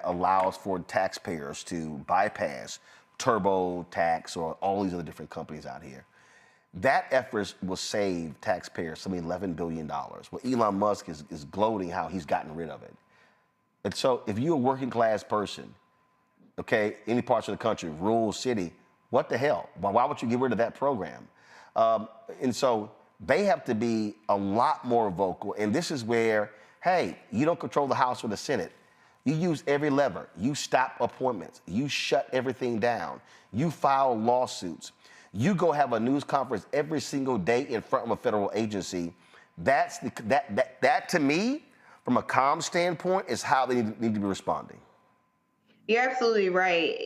allows for taxpayers to bypass TurboTax or all these other different companies out here, that effort will save taxpayers some $11 billion. Well, Elon Musk is gloating how he's gotten rid of it. And so if you're a working class person, okay, any parts of the country, rural city, what the hell? Why would you get rid of that program? And so they have to be a lot more vocal. And this is where, hey, you don't control the House or the Senate. You use every lever. You stop appointments. You shut everything down. You file lawsuits. You go have a news conference every single day in front of a federal agency. That to me, from a comm standpoint, is how they need to be responding. You're absolutely right.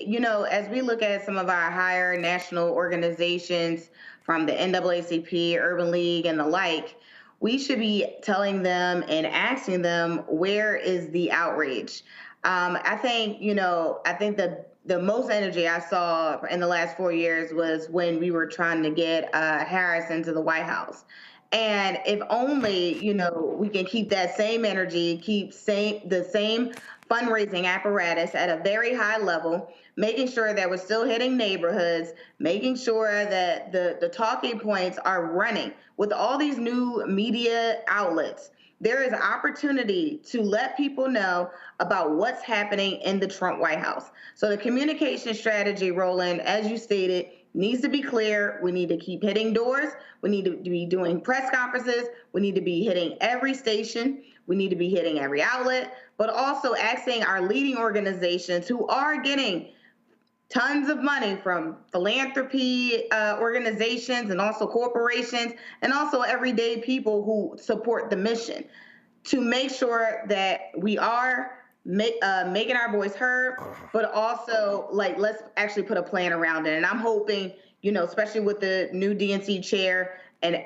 As we look at some of our higher national organizations from the NAACP, Urban League, and the like, we should be telling them and asking them, where is the outrage? I think the most energy I saw in the last 4 years was when we were trying to get Harris into the White House. And if only, we can keep that same energy, keep the same fundraising apparatus at a very high level, making sure that we're still hitting neighborhoods, making sure that the talking points are running. With all these new media outlets, there is an opportunity to let people know about what's happening in the Trump White House. So the communication strategy, Roland, as you stated, needs to be clear. We need to keep hitting doors. We need to be doing press conferences. We need to be hitting every station. We need to be hitting every outlet, but also asking our leading organizations who are getting tons of money from philanthropy organizations and also corporations and also everyday people who support the mission to make sure that we are making our voice heard, but also let's actually put a plan around it. And I'm hoping, especially with the new DNC chair and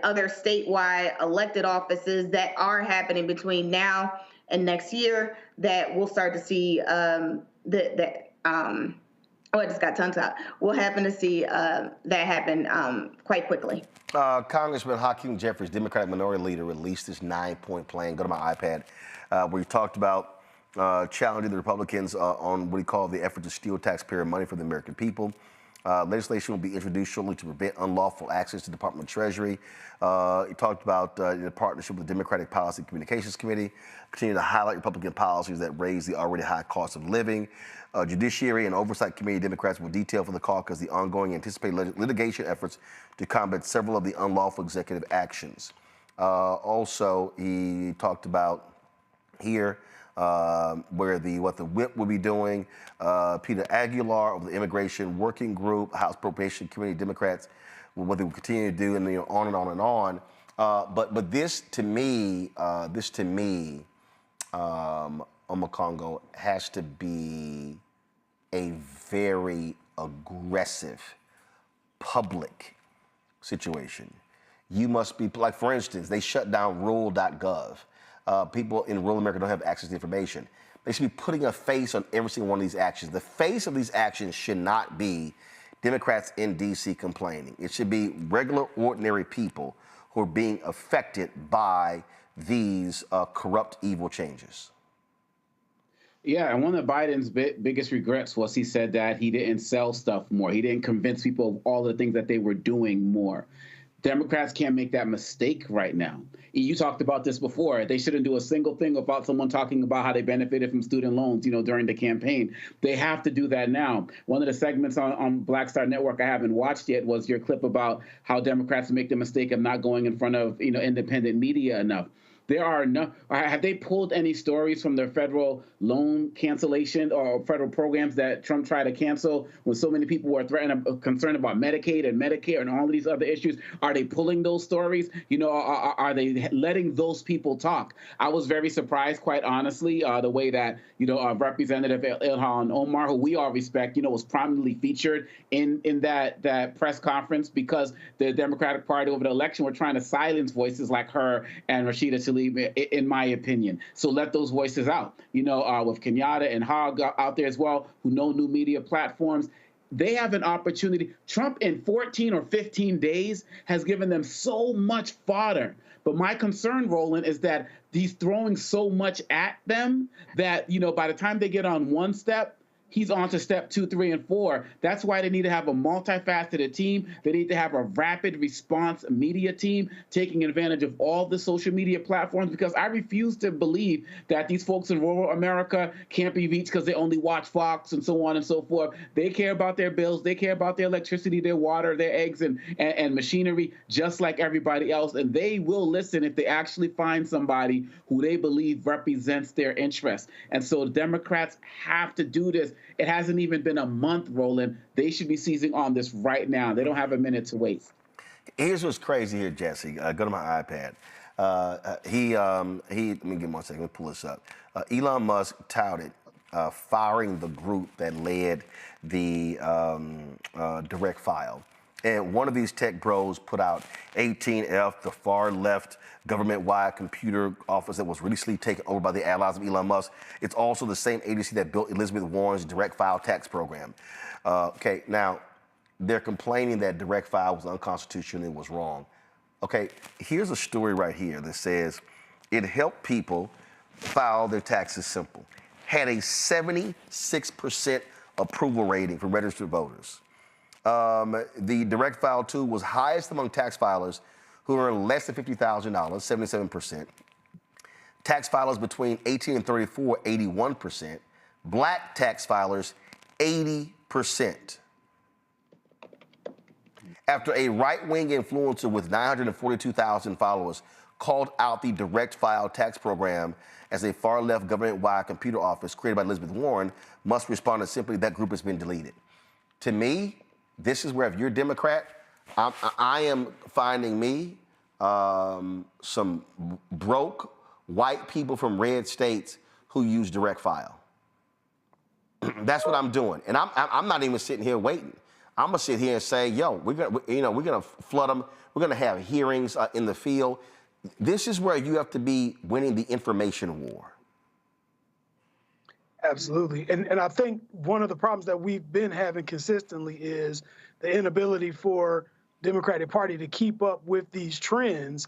other statewide elected offices that are happening between now and next year, that we'll start to see I just got tongue-tied. We'll happen to see that happen quite quickly. Congressman Hakeem Jeffries, Democratic Minority Leader, released this 9-point plan. Go to my iPad, where he talked about challenging the Republicans on what he called the effort to steal taxpayer money from the American people. Legislation will be introduced shortly to prevent unlawful access to the Department of Treasury. He talked about in a partnership with the Democratic Policy and Communications Committee, continue to highlight Republican policies that raise the already high cost of living. Judiciary and Oversight Committee Democrats will detail for the caucus the ongoing anticipated litigation efforts to combat several of the unlawful executive actions. Also, he talked about here where what the whip will be doing. Peter Aguilar of the Immigration Working Group, House Appropriation Committee Democrats, what they will continue to do, and on and on and on. But this to me, Omokongo, has to be a very aggressive public situation. You must be, like, for instance, they shut down rural.gov. People in rural America don't have access to information. They should be putting a face on every single one of these actions. The face of these actions should not be Democrats in D.C. complaining. It should be regular, ordinary people who are being affected by these corrupt, evil changes. Yeah, and one of Biden's biggest regrets was he said that he didn't sell stuff more. He didn't convince people of all the things that they were doing more. Democrats can't make that mistake right now. You talked about this before. They shouldn't do a single thing without someone talking about how they benefited from student loans, during the campaign. They have to do that now. One of the segments on Black Star Network I haven't watched yet was your clip about how Democrats make the mistake of not going in front of, independent media enough. There are no. Have they pulled any stories from their federal loan cancellation or federal programs that Trump tried to cancel when so many people were concerned about Medicaid and Medicare and all of these other issues? Are they pulling those stories? Are they letting those people talk? I was very surprised, quite honestly, the way that Representative Ilhan Omar, who we all respect, was prominently featured in that press conference, because the Democratic Party over the election were trying to silence voices like her and Rashida Tlaib, in my opinion. So let those voices out. With Kenyatta and Hogg out there as well, who know new media platforms. They have an opportunity. Trump in 14 or 15 days has given them so much fodder. But my concern, Roland, is that he's throwing so much at them that, by the time they get on one step, he's on to step 2, 3, and 4. That's why they need to have a multifaceted team. They need to have a rapid response media team taking advantage of all the social media platforms, because I refuse to believe that these folks in rural America can't be reached because they only watch Fox and so on and so forth. They care about their bills. They care about their electricity, their water, their eggs, and machinery, just like everybody else. And they will listen if they actually find somebody who they believe represents their interests. And so the Democrats have to do this. It hasn't even been a month, Roland. They should be seizing on this right now. They don't have a minute to waste. Here's what's crazy here, Jesse. Go to my iPad. Let me give 1 second. Let me pull this up. Elon Musk touted firing the group that led the direct file. And one of these tech bros put out 18F, the far left government-wide computer office that was recently taken over by the allies of Elon Musk. It's also the same agency that built Elizabeth Warren's direct file tax program. Okay, now they're complaining that direct file was unconstitutional and was wrong. Okay, here's a story right here that says it helped people file their taxes simple. Had a 76% approval rating for registered voters. The direct file tool was highest among tax filers who earn less than $50,000, 77%. Tax filers between 18 and 34, 81%. Black tax filers, 80%. After a right-wing influencer with 942,000 followers called out the direct file tax program as a far-left government-wide computer office created by Elizabeth Warren, Musk responded simply, that group has been deleted. To me, this is where, if you're a Democrat, I am finding me some broke white people from red states who use direct file. That's what I'm doing, and I'm not even sitting here waiting. I'm gonna sit here and say, yo, we're gonna flood them. We're gonna have hearings in the field. This is where you have to be winning the information war. Absolutely. And I think one of the problems that we've been having consistently is the inability for Democratic Party to keep up with these trends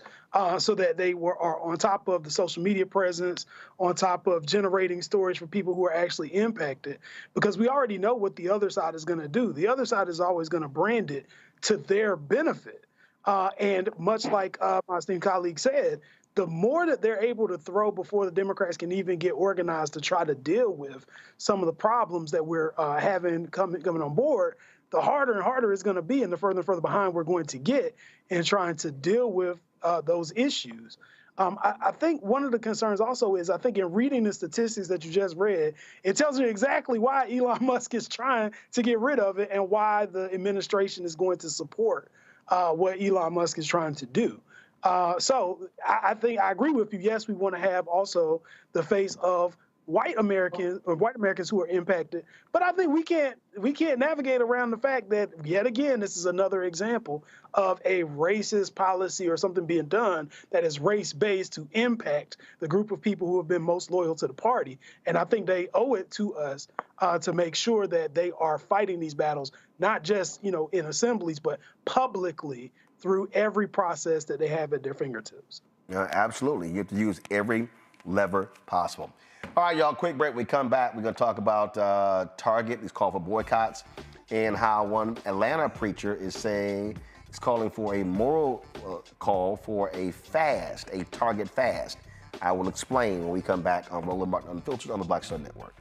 so that they are on top of the social media presence, on top of generating stories for people who are actually impacted, because we already know what the other side is going to do. The other side is always going to brand it to their benefit. And much like my esteemed colleague said, the more that they're able to throw before the Democrats can even get organized to try to deal with some of the problems that we're having coming on board, the harder and harder it's going to be, and the further and further behind we're going to get in trying to deal with those issues. I think one of the concerns also is, I think in reading the statistics that you just read, it tells you exactly why Elon Musk is trying to get rid of it and why the administration is going to support what Elon Musk is trying to do. So I think I agree with you. Yes, we want to have also the face of white Americans who are impacted, but I think we can't navigate around the fact that, yet again, this is another example of a racist policy or something being done that is race-based to impact the group of people who have been most loyal to the party. And I think they owe it to us to make sure that they are fighting these battles, not just in assemblies, but publicly through every process that they have at their fingertips. Absolutely. You have to use every lever possible. All right, y'all, quick break. When we come back, we're going to talk about Target, these call for boycotts, and how one Atlanta preacher is saying is calling for a moral call for a fast, a Target fast. I will explain when we come back on Roland Martin Unfiltered on the Black Star Network.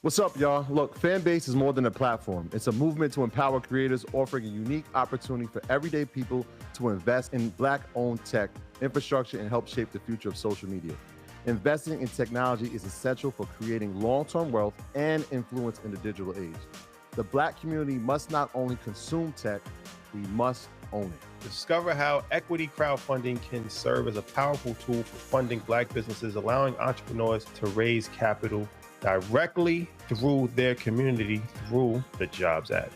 What's up, y'all? Look, Fanbase is more than a platform. It's a movement to empower creators, offering a unique opportunity for everyday people to invest in Black-owned tech, infrastructure, and help shape the future of social media. Investing in technology is essential for creating long-term wealth and influence in the digital age. The Black community must not only consume tech, we must own it. Discover how equity crowdfunding can serve as a powerful tool for funding Black businesses, allowing entrepreneurs to raise capital directly through their community through the Jobs Act.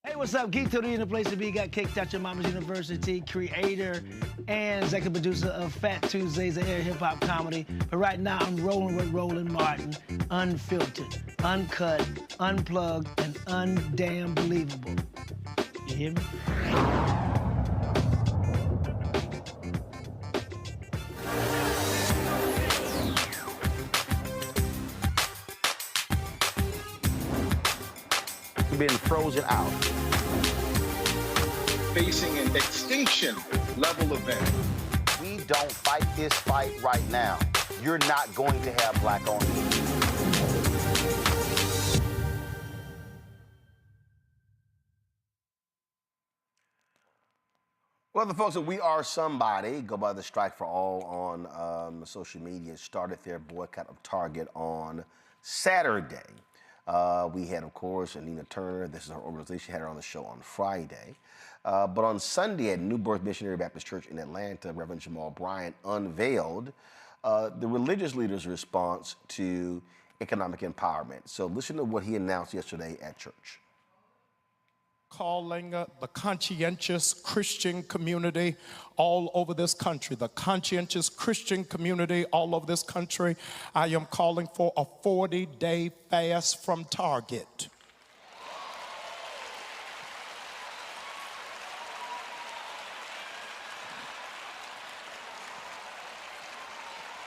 Hey, what's up? Geek Tony in the place to be. Got Kicked Out Your Mama's University, creator and executive producer of Fat Tuesdays, an air hip-hop comedy. But right now, I'm rolling with Roland Martin, unfiltered, uncut, unplugged, and undamn believable. You hear me? Been frozen out. Facing an extinction level event. We don't fight this fight right now. You're not going to have Black ownership. Well, the folks at We Are Somebody, go by the Strike for All on social media, started their boycott of Target on Saturday. We had, of course, Anina Turner. This is her organization. Had her on the show on Friday. But on Sunday at New Birth Missionary Baptist Church in Atlanta, Reverend Jamal Bryant unveiled the religious leaders' response to economic empowerment. So listen to what he announced yesterday at church. Calling the conscientious Christian community all over this country, the conscientious Christian community all over this country, I am calling for a 40-day fast from Target.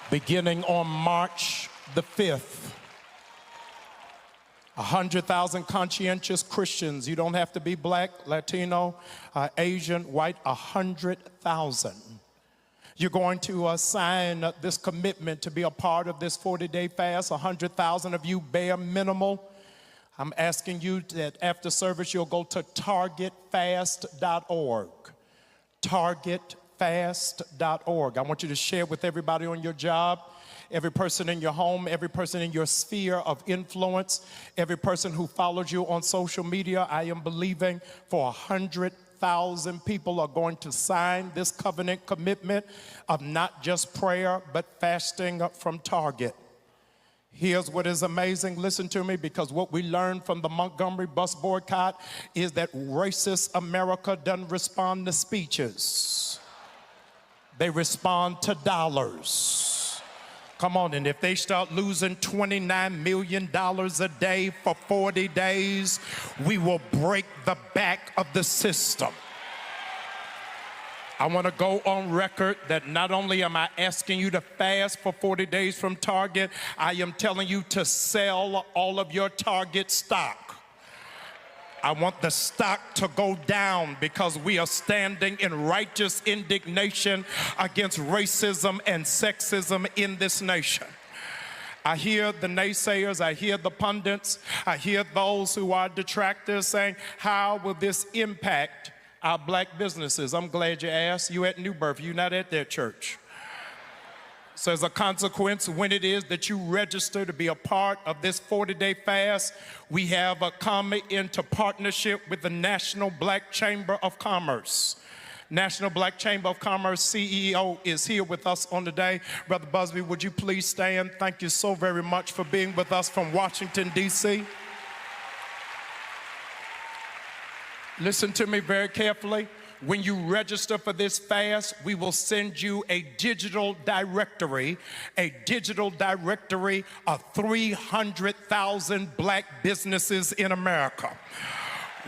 Beginning on March the 5th. 100,000 conscientious Christians. You don't have to be Black, Latino, Asian, white, 100,000. You're going to sign this commitment to be a part of this 40-day fast. 100,000 of you bare minimal. I'm asking you that after service, you'll go to targetfast.org. Targetfast.org. I want you to share with everybody on your job, every person in your home, every person in your sphere of influence, every person who follows you on social media. I am believing for 100,000 people are going to sign this covenant commitment of not just prayer, but fasting from Target. Here's what is amazing. Listen to me, because what we learned from the Montgomery bus boycott is that racist America doesn't respond to speeches. They respond to dollars. Come on, and if they start losing $29 million a day for 40 days, we will break the back of the system. I want to go on record that not only am I asking you to fast for 40 days from Target, I am telling you to sell all of your Target stock. I want the stock to go down because we are standing in righteous indignation against racism and sexism in this nation. I hear the naysayers, I hear the pundits, I hear those who are detractors saying, how will this impact our Black businesses? I'm glad you asked. You at New Birth, you're not at their church. So as a consequence, when it is that you register to be a part of this 40-day fast, we have come into partnership with the National Black Chamber of Commerce. National Black Chamber of Commerce CEO is here with us on the day. Brother Busby, would you please stand? Thank you so very much for being with us from Washington, D.C. Listen to me very carefully. When you register for this fast, we will send you a digital directory of 300,000 Black businesses in America,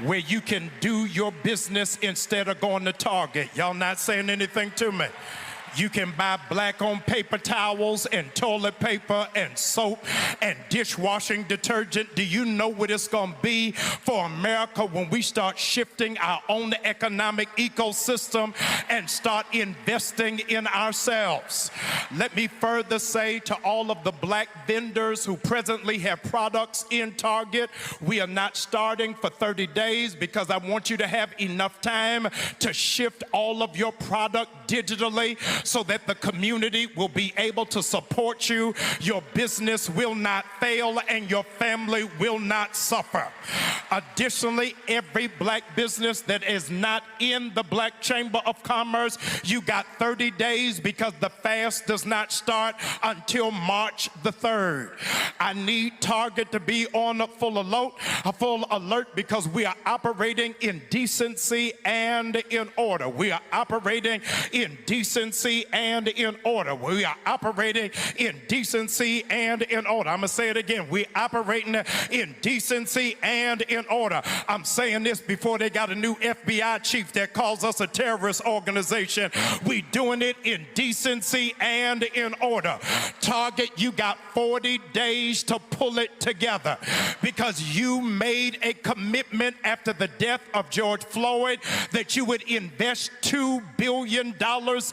where you can do your business instead of going to Target. Y'all not saying anything to me. You can buy black-owned paper towels and toilet paper and soap and dishwashing detergent. Do you know what it's going to be for America when we start shifting our own economic ecosystem and start investing in ourselves? Let me further say to all of the black vendors who presently have products in Target, we are not starting for 30 days because I want you to have enough time to shift all of your product digitally so that the community will be able to support you, your business will not fail, and your family will not suffer. Additionally, every black business that is not in the Black Chamber of Commerce, you got 30 days because the fast does not start until March the 3rd. I need Target to be on a full alert because we are operating in decency and in order. We are operating in decency and in order. We are operating in decency and in order. I'm going to say it again. We're operating in decency and in order. I'm saying this before they got a new FBI chief that calls us a terrorist organization. We doing it in decency and in order. Target, you got 40 days to pull it together because you made a commitment after the death of George Floyd that you would invest $2 billion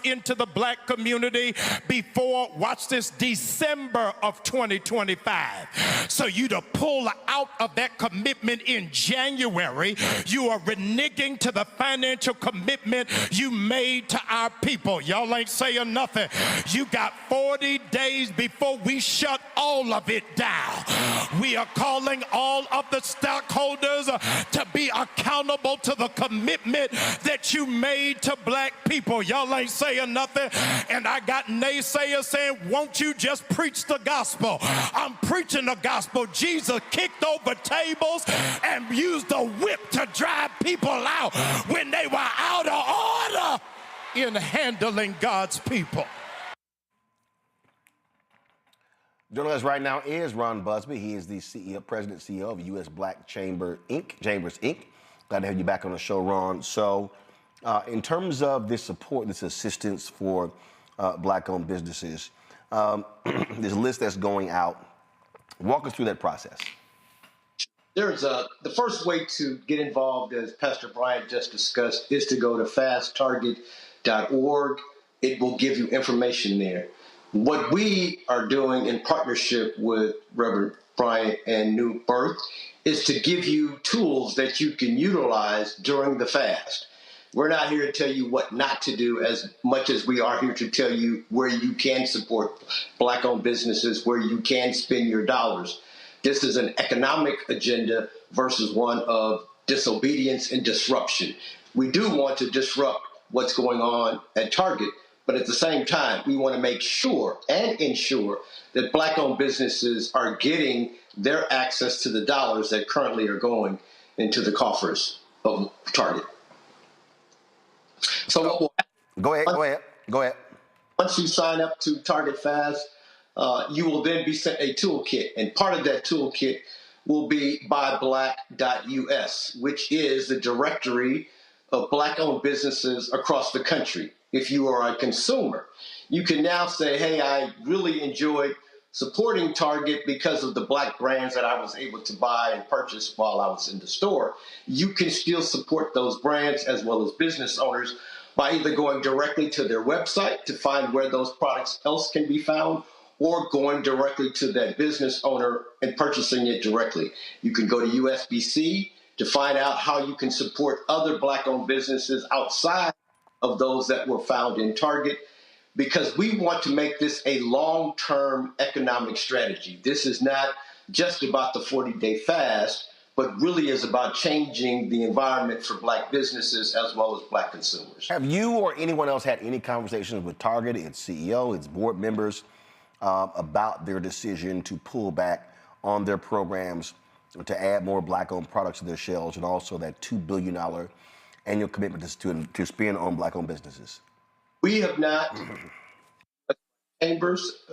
into the black community before, watch this, December of 2025. So you to pull out of that commitment in January, you are reneging to the financial commitment you made to our people. Y'all ain't saying nothing. You got 40 days before we shut all of it down. We are calling all of the stockholders to be accountable to the commitment that you made to black people. Y'all ain't saying nothing. And I got naysayers saying, won't you just preach the gospel? I'm preaching the gospel. Jesus kicked over tables and used the whip to drive people out when they were out of order in handling God's people. Joining us right now is Ron Busby. He is the president CEO of U.S. Black Chambers Inc. Glad to have you back on the show, Ron. So in terms of this support, this assistance for black-owned businesses, this list that's going out, walk us through that process. There's the first way to get involved, as Pastor Bryant just discussed, is to go to fasttarget.org. It will give you information there. What we are doing in partnership with Reverend Bryant and New Birth is to give you tools that you can utilize during the fast. We're not here to tell you what not to do as much as we are here to tell you where you can support black-owned businesses, where you can spend your dollars. This is an economic agenda versus one of disobedience and disruption. We do want to disrupt what's going on at Target, but at the same time, we want to make sure and ensure that black-owned businesses are getting their access to the dollars that currently are going into the coffers of Target. So go ahead. Once you sign up to Target Fast, you will then be sent a toolkit, and part of that toolkit will be buyblack.us, which is the directory of black-owned businesses across the country. If you are a consumer, you can now say, hey, I really enjoyed supporting Target because of the black brands that I was able to buy and purchase while I was in the store. You can still support those brands as well as business owners by either going directly to their website to find where those products else can be found, or going directly to that business owner and purchasing it directly. You can go to USBC to find out how you can support other black-owned businesses outside of those that were found in Target, because we want to make this a long-term economic strategy. This is not just about the 40-day fast, but really is about changing the environment for black businesses as well as black consumers. Have you or anyone else had any conversations with Target, its CEO, its board members, about their decision to pull back on their programs, to add more black-owned products to their shelves, and also that $2 billion annual commitment to spend on black-owned businesses? We have not. Chambers,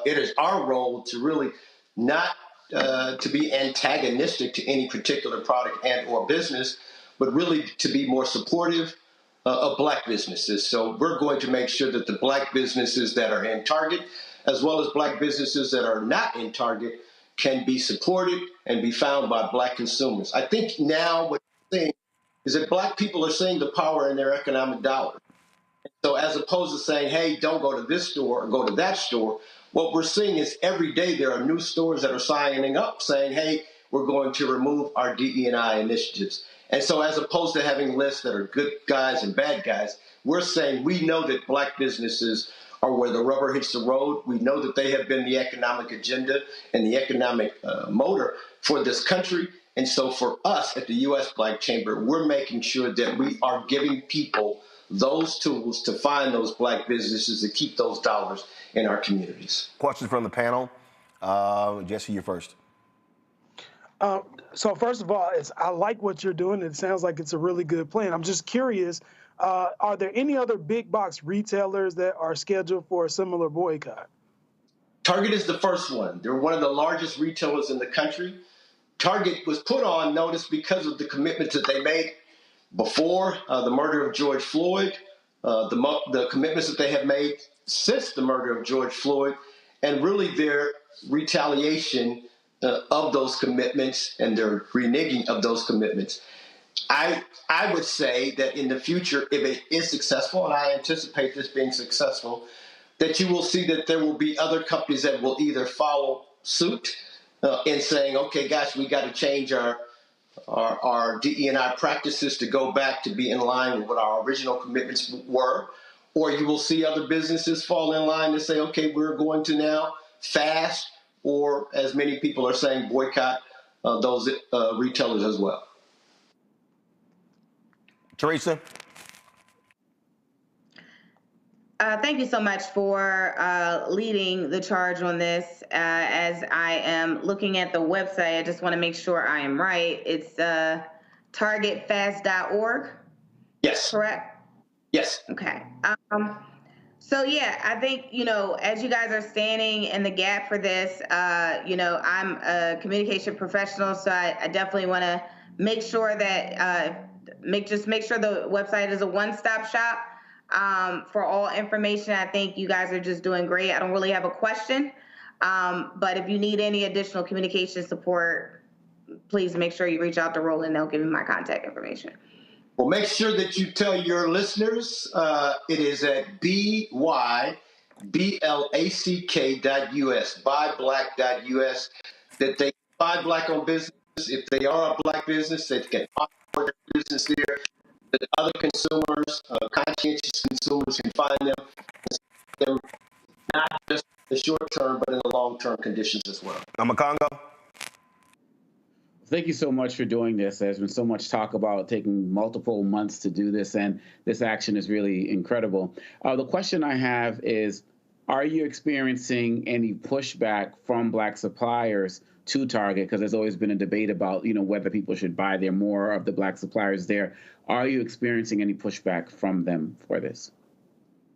it is our role to really not to be antagonistic to any particular product and or business, but really to be more supportive, of black businesses. So we're going to make sure that the black businesses that are in Target, as well as black businesses that are not in Target, can be supported and be found by black consumers. I think now what we're seeing is that black people are seeing the power in their economic dollar. So as opposed to saying, hey, don't go to this store or go to that store, what we're seeing is every day there are new stores that are signing up saying, hey, we're going to remove our DE&I initiatives. And so as opposed to having lists that are good guys and bad guys, we're saying we know that black businesses are where the rubber hits the road. We know that they have been the economic agenda and the economic motor for this country. And so for us at the U.S. Black Chamber, we're making sure that we are giving people those tools to find those black businesses to keep those dollars in our communities. Questions from the panel. Jesse, you're first. So first of all, I like what you're doing. It sounds like it's a really good plan. I'm just curious, are there any other big box retailers that are scheduled for a similar boycott? Target is the first one. They're one of the largest retailers in the country. Target was put on notice because of the commitments that they made before the murder of George Floyd, the commitments that they have made since the murder of George Floyd, and really their retaliation of those commitments and their reneging of those commitments. I would say that in the future, if it is successful, and I anticipate this being successful, that you will see that there will be other companies that will either follow suit in saying, okay, guys, we got to change our DE&I practices to go back to be in line with what our original commitments were, or you will see other businesses fall in line to say, okay, we're going to now fast, or as many people are saying, boycott those retailers as well. Teresa? Thank you so much for leading the charge on this. As I am looking at the website, I just want to make sure I am right. It's targetfast.org? Yes. Correct? Yes. Okay. So yeah, I think, as you guys are standing in the gap for this, I'm a communication professional, so I definitely want to make sure that make sure the website is a one-stop shop for all information. I think you guys are just doing great. I don't really have a question, but if you need any additional communication support, please make sure you reach out to Roland. They'll give you my contact information. Well, make sure that you tell your listeners it is at byblack.us, buyblack.us, that they buy black-owned businesses. If they are a black business, they can offer their business there, that other consumers, conscientious consumers, can find them not just in the short term, but in the long-term conditions as well. Congo. Thank you so much for doing this. There's been so much talk about taking multiple months to do this, and this action is really incredible. The question I have is, are you experiencing any pushback from black suppliers to Target? Because there's always been a debate about, whether people should buy there, more of the black suppliers there. Are you experiencing any pushback from them for this?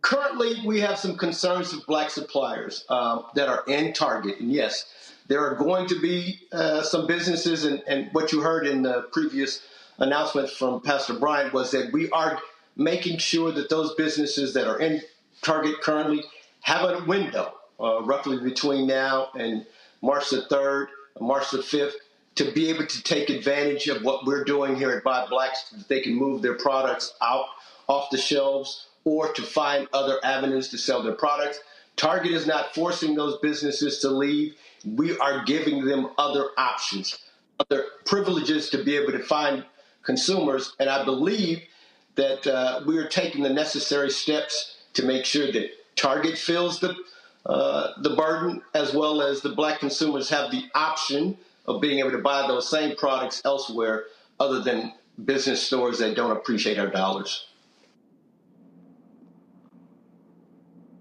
Currently, we have some concerns with black suppliers that are in Target. And yes, there are going to be some businesses, and what you heard in the previous announcement from Pastor Bryant was that we are making sure that those businesses that are in Target currently have a window roughly between now and March the 3rd, March the 5th, to be able to take advantage of what we're doing here at Buy Black so that they can move their products out off the shelves or to find other avenues to sell their products. Target is not forcing those businesses to leave. We are giving them other options, other privileges to be able to find consumers. And I believe that we are taking the necessary steps to make sure that Target fills the burden, as well as the black consumers have the option of being able to buy those same products elsewhere other than business stores that don't appreciate our dollars.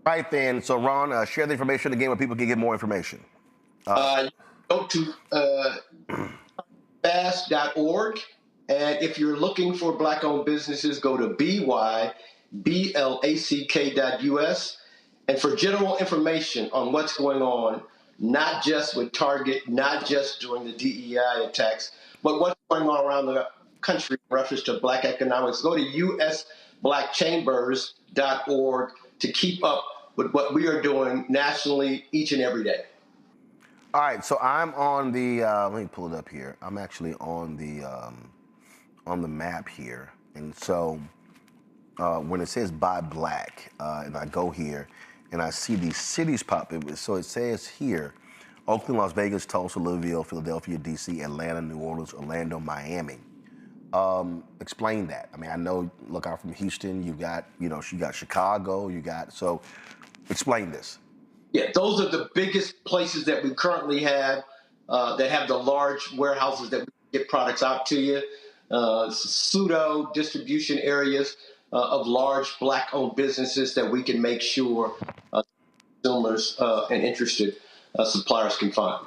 Right then, so Ron, share the information again where people can get more information. Go to fast.org, and if you're looking for black-owned businesses, go to byblack.us. And for general information on what's going on, not just with Target, not just during the DEI attacks, but what's going on around the country in reference to black economics, go to blackchambers.org to keep up with what we are doing nationally each and every day. All right, so I'm on the, let me pull it up here. I'm actually on the map here. And so when it says Buy Black, and I go here and I see these cities pop up. So it says here, Oakland, Las Vegas, Tulsa, Louisville, Philadelphia, DC, Atlanta, New Orleans, Orlando, Miami. Explain that. I mean, I know, look out from Houston, you got Chicago, so explain this. Yeah, those are the biggest places that we currently have that have the large warehouses that we get products out to you. Pseudo distribution areas of large Black-owned businesses that we can make sure consumers and interested suppliers can find.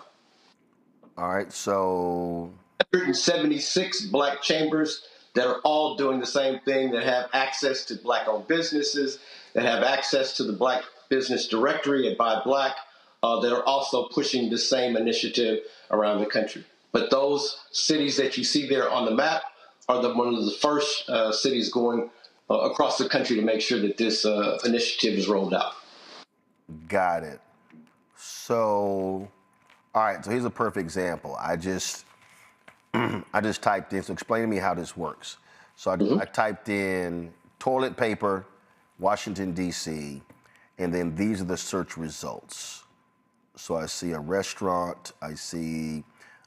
All right, so 176 Black chambers that are all doing the same thing, that have access to Black-owned businesses, that have access to the Black Business Directory at Buy Black, that are also pushing the same initiative around the country. But those cities that you see there on the map are one of the first cities going across the country to make sure that this initiative is rolled out. Got it. So, all right, so here's a perfect example. I just typed in, so explain to me how this works. So I typed in toilet paper, Washington, D.C., and then these are the search results. So I see a restaurant, I see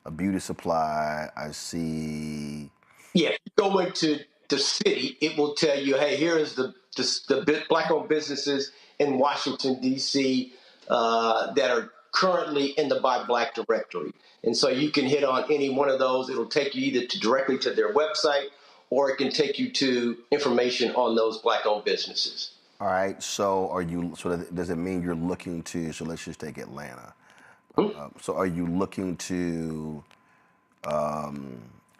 a beauty supply, I see... Yeah, if you go into the city, it will tell you, hey, here is the Black-owned businesses in Washington, D.C. That are currently in the Buy Black directory. And so you can hit on any one of those. It'll take you either directly to their website, or it can take you to information on those Black-owned businesses. All right, so does it mean you're looking to, so let's just take Atlanta. So are you looking to,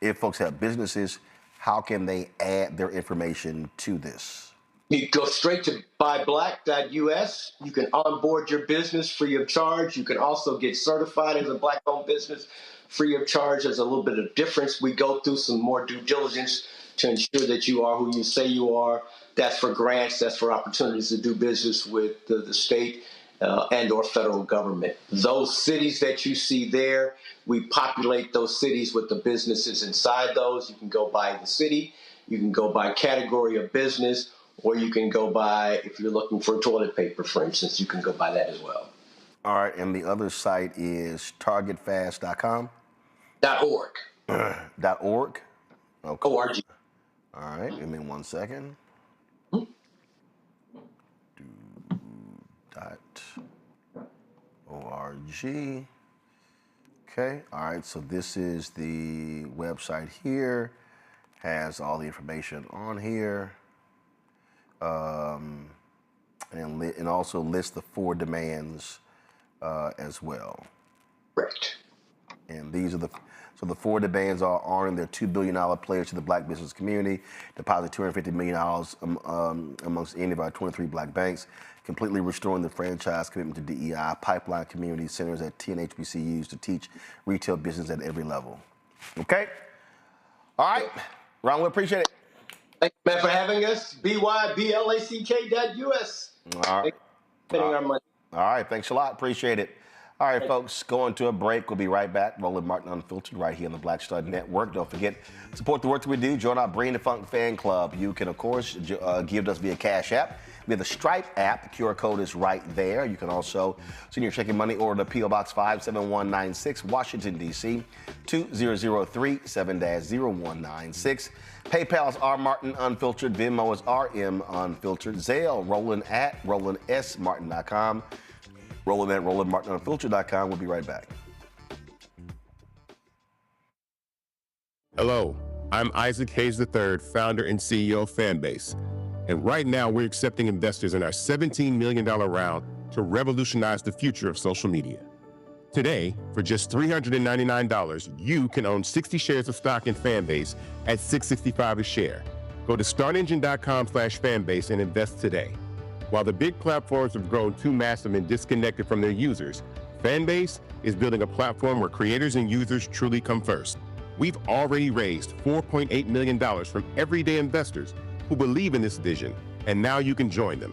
if folks have businesses, how can they add their information to this? You go straight to buyblack.us. You can onboard your business free of charge. You can also get certified as a Black-owned business free of charge. There's a little bit of difference. We go through some more due diligence to ensure that you are who you say you are. That's for grants. That's for opportunities to do business with the state and or federal government. Those cities that you see there, we populate those cities with the businesses inside those. You can go by the city. You can go by category of business, or you can go by, if you're looking for toilet paper, for instance, you can go by that as well. All right, and the other site is targetfast.com? .org. .org? Okay. .org. All right, give me 1 second. .org. Okay, all right, so this is the website here. Has all the information on here. And also lists the 4 demands as well. Correct. And these are the 4 demands are honoring their $2 billion pledge to the Black business community, deposit $250 million amongst any of our 23 Black banks, completely restoring the franchise commitment to DEI, pipeline community centers at TNHBCUs to teach retail business at every level. Okay? All right. Ron, we appreciate it. Thank you, man, for having us. BYBLACK.us. All right. All right. Thanks a lot. Appreciate it. All right, folks, going to a break. We'll be right back. Roland Martin Unfiltered right here on the Black Star Network. Don't forget, support the work that we do. Join our Bring the Funk fan club. You can, of course, give us via Cash App. We have the Stripe app. The QR code is right there. You can also send your checking money order to P.O. Box 57196, Washington, D.C., 2003 7-0196. PayPal is R Martin Unfiltered. Venmo is RM Unfiltered. Zelle, Roland at RolandSMartin.com. Roland at RolandMartinUnfiltered.com. We'll be right back. Hello, I'm Isaac Hayes III, founder and CEO of Fanbase. And right now, we're accepting investors in our $17 million round to revolutionize the future of social media. Today, for just $399, you can own 60 shares of stock in Fanbase at $665 a share. Go to startengine.com/fanbase and invest today. While the big platforms have grown too massive and disconnected from their users, Fanbase is building a platform where creators and users truly come first. We've already raised $4.8 million from everyday investors, who believe in this vision, and now you can join them.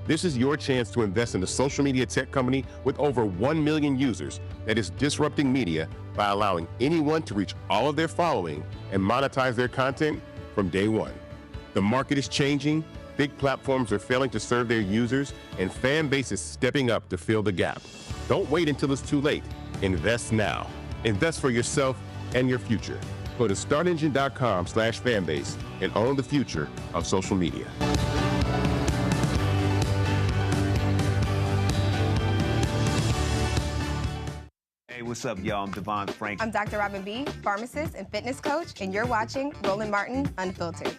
This is your chance to invest in a social media tech company with over 1 million users that is disrupting media by allowing anyone to reach all of their following and monetize their content from day one. The market is changing, big platforms are failing to serve their users, and fan base is stepping up to fill the gap. Don't wait until it's too late. Invest now. Invest for yourself and your future. Go to startengine.com/fanbase and own the future of social media. Hey, what's up, y'all? I'm Devon Frank. I'm Dr. Robin B., pharmacist and fitness coach, and you're watching Roland Martin Unfiltered.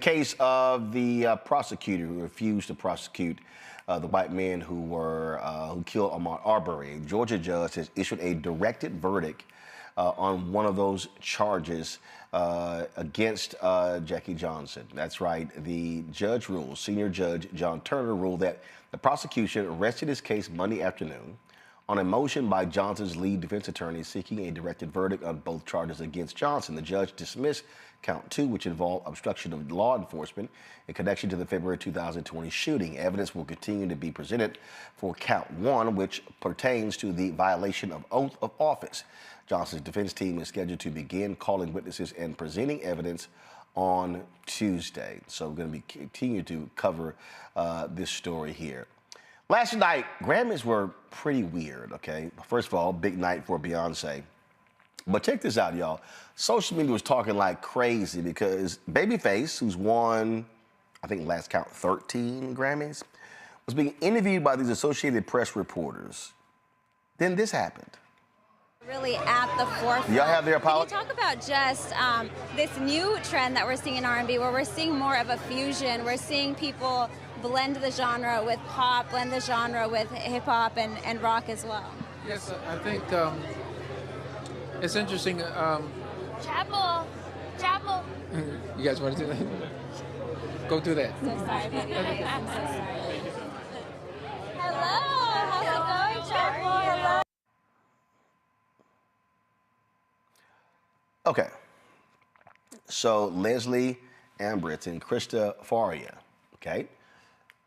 Case of the prosecutor who refused to prosecute the white men who killed Ahmaud Arbery. A Georgia judge has issued a directed verdict on one of those charges against Jackie Johnson. That's right. The judge ruled, senior judge John Turner ruled that the prosecution rested his case Monday afternoon on a motion by Johnson's lead defense attorney seeking a directed verdict on both charges against Johnson. The judge dismissed count 2, which involved obstruction of law enforcement in connection to the February 2020 shooting. Evidence will continue to be presented for count 1, which pertains to the violation of oath of office. Johnson's defense team is scheduled to begin calling witnesses and presenting evidence on Tuesday. So we're going to be continue to cover this story here. Last night, Grammys were pretty weird, okay? First of all, big night for Beyoncé. But check this out, y'all. Social media was talking like crazy because Babyface, who's won, I think last count, 13 Grammys, was being interviewed by these Associated Press reporters. Then this happened. Really at the forefront. Y'all have their apology? Can you talk about just this new trend that we're seeing in R&B where we're seeing more of a fusion? We're seeing people blend the genre with pop, blend the genre with hip-hop and rock as well. Yes, I think it's interesting. Chapel. You guys want to do that? Go do that. So sorry, baby. I'm so sorry. Hello, how's it going, Chapel? Hello. Okay. So Leslie Ambritz and Krista Faria, okay?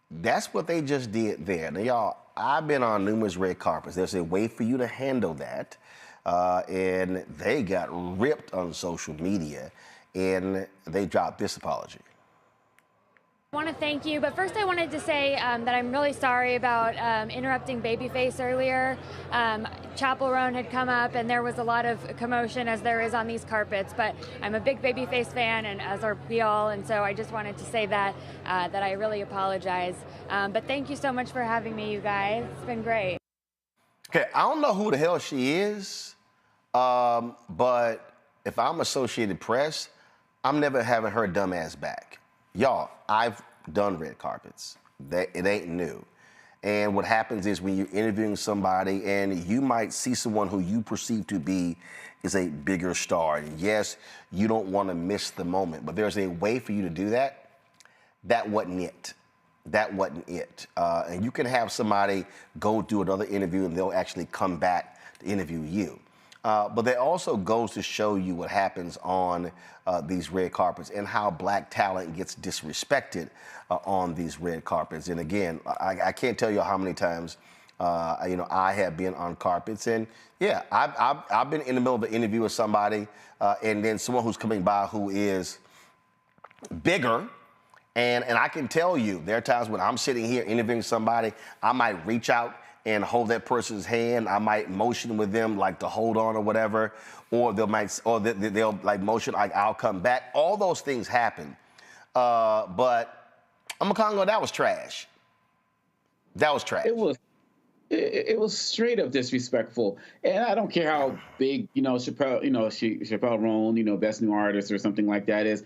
That's what they just did there. Now, y'all, I've been on numerous red carpets. There's a way for you to handle that. And they got ripped on social media, and they dropped this apology. I want to thank you, but first I wanted to say that I'm really sorry about interrupting Babyface earlier. Chapel Roan had come up, and there was a lot of commotion, as there is on these carpets, but I'm a big Babyface fan, and as are we all, and so I just wanted to say that I really apologize. But thank you so much for having me, you guys. It's been great. Okay, I don't know who the hell she is, but if I'm Associated Press, I'm never having her dumb ass back. Y'all, I've done red carpets. It ain't new. And what happens is when you're interviewing somebody and you might see someone who you perceive to be is a bigger star. And yes, you don't want to miss the moment, but there's a way for you to do that. That wasn't it. That wasn't it. And you can have somebody go do another interview and they'll actually come back to interview you. But that also goes to show you what happens on these red carpets and how black talent gets disrespected on these red carpets. And again, I can't tell you how many times I have been on carpets, and yeah, I've been in the middle of an interview with somebody, and then someone who's coming by who is bigger. And I can tell you, there are times when I'm sitting here interviewing somebody, I might reach out and hold that person's hand. I might motion with them like to hold on or whatever, or they'll like motion like I'll come back. All those things happen, but I'm gonna kind of go, that was trash. That was trash. It was straight up disrespectful, and I don't care how big Chappelle Roan, Best New Artist or something like that is.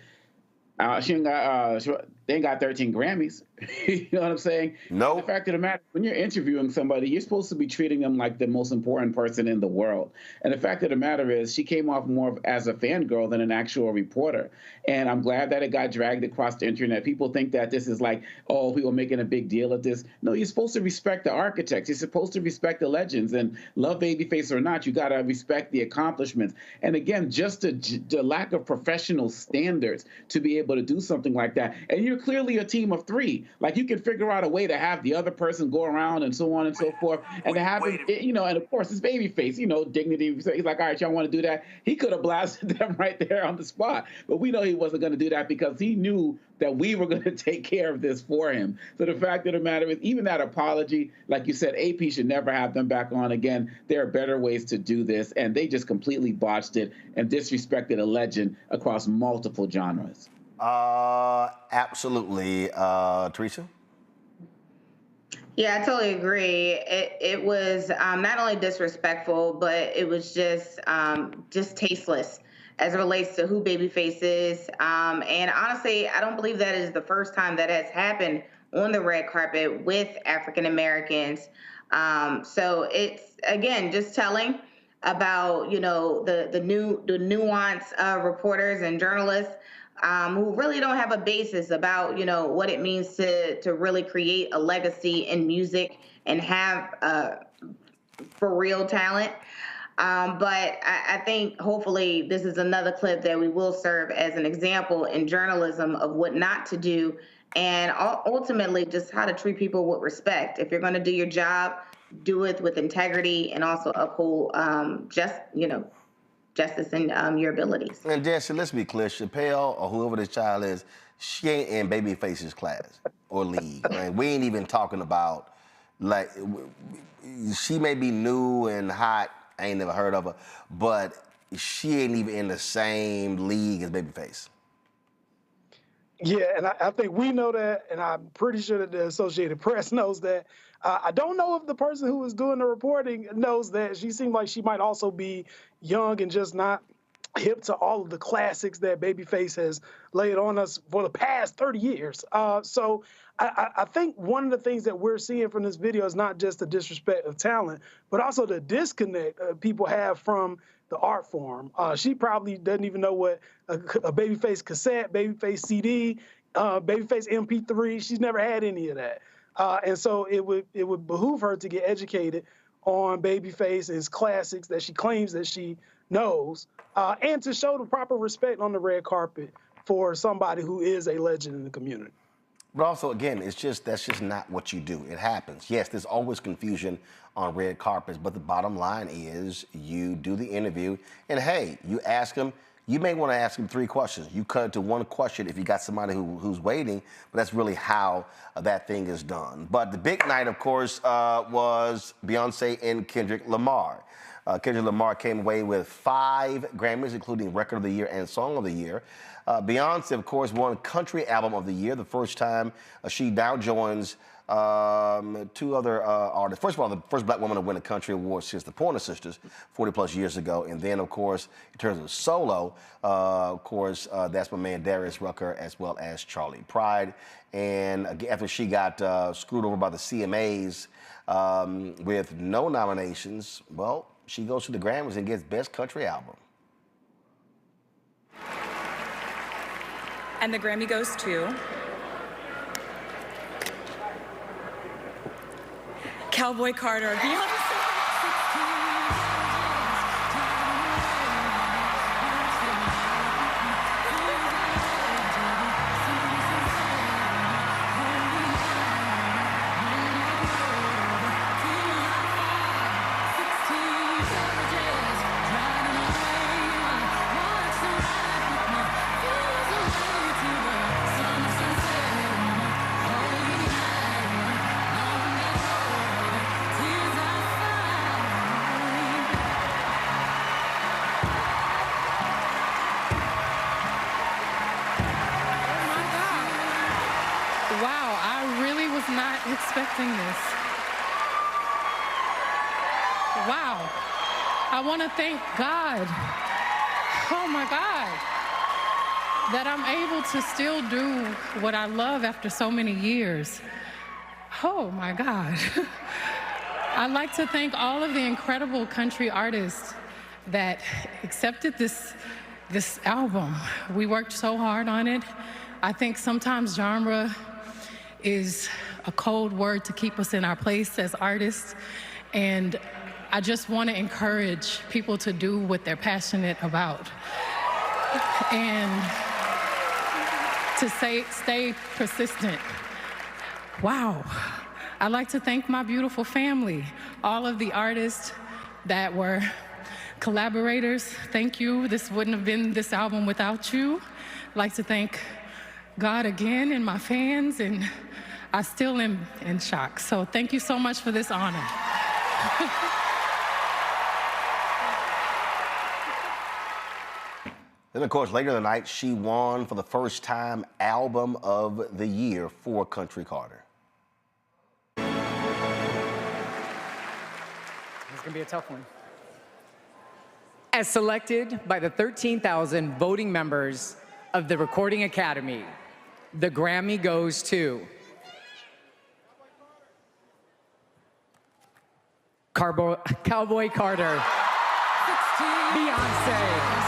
They ain't got 13 Grammys. You know what I'm saying? No. The fact of the matter, when you're interviewing somebody, you're supposed to be treating them like the most important person in the world. And the fact of the matter is, she came off more as a fangirl than an actual reporter. And I'm glad that it got dragged across the internet. People think that this is like, oh, people making a big deal of this. No, you're supposed to respect the architects. You're supposed to respect the legends. And love Babyface or not, you got to respect the accomplishments. And again, just the lack of professional standards to be able to do something like that. And you're clearly a team of three. Like, you can figure out a way to have the other person go around and so on and so forth, and to have it, you know, and of course it's Babyface, you know, dignity. He's like, all right, y'all want to do that? He could have blasted them right there on the spot, but we know he wasn't going to do that because he knew that we were going to take care of this for him. So the fact of the matter is, even that apology, like you said, AP should never have them back on again. There are better ways to do this, and they just completely botched it and disrespected a legend across multiple genres. Absolutely. Teresa? Yeah, I totally agree. It was not only disrespectful, but it was just tasteless as it relates to who Babyface is. And honestly, I don't believe that is the first time that has happened on the red carpet with African Americans. So it's, again, just telling about, you know, the nuance of reporters and journalists who really don't have a basis about, you know, what it means to really create a legacy in music and have for real talent. But I think hopefully this is another clip that we will serve as an example in journalism of what not to do, and ultimately just how to treat people with respect. If you're going to do your job, do it with integrity and also uphold justice and your abilities. And Jesse, let's be clear, Chappelle or whoever this child is, she ain't in Babyface's class or league. Right? We ain't even talking about, like, she may be new and hot, I ain't never heard of her, but she ain't even in the same league as Babyface. Yeah, and I think we know that, and I'm pretty sure that the Associated Press knows that. I don't know if the person who was doing the reporting knows that. She seemed like she might also be young and just not hip to all of the classics that Babyface has laid on us for the past 30 years. So I think one of the things that we're seeing from this video is not just the disrespect of talent, but also the disconnect people have from the art form. She probably doesn't even know what a Babyface cassette, Babyface CD, Babyface MP3, she's never had any of that. And so it would behoove her to get educated on Babyface and his classics that she claims that she knows, and to show the proper respect on the red carpet for somebody who is a legend in the community. But also, again, that's just not what you do. It happens. Yes, there's always confusion on red carpets, but the bottom line is you do the interview, and hey, you ask them. You may want to ask him 3 questions. You cut it to 1 question if you got somebody who's waiting, but that's really how that thing is done. But the big night, of course, was Beyoncé and Kendrick Lamar. Kendrick Lamar came away with 5 Grammys, including Record of the Year and Song of the Year. Beyoncé, of course, won Country Album of the Year, the first time she now joins 2 other artists. First of all, the first black woman to win a country award since the Pointer Sisters 40-plus years ago. And then, of course, in terms of solo, of course, that's my man Darius Rucker as well as Charlie Pride. And after she got screwed over by the CMAs with no nominations, well, she goes to the Grammys and gets Best Country Album. And the Grammy goes to Cowboy Carter, Beyoncé. Expecting this. Wow. I want to thank God. Oh my God. that I'm able to still do what I love after so many years. Oh my God. I'd like to thank all of the incredible country artists that accepted this album. We worked so hard on it. I think sometimes genre is a cold word to keep us in our place as artists. And I just want to encourage people to do what they're passionate about. And to stay persistent. Wow. I'd like to thank my beautiful family, all of the artists that were collaborators. Thank you. This wouldn't have been this album without you. I'd like to thank God again and my fans, and I still am in shock. So thank you so much for this honor. Then, of course, later in the night, she won for the first time Album of the Year for Country Carter. It's going to be a tough one. As selected by the 13,000 voting members of the Recording Academy, the Grammy goes to Cowboy Carter, Beyoncé.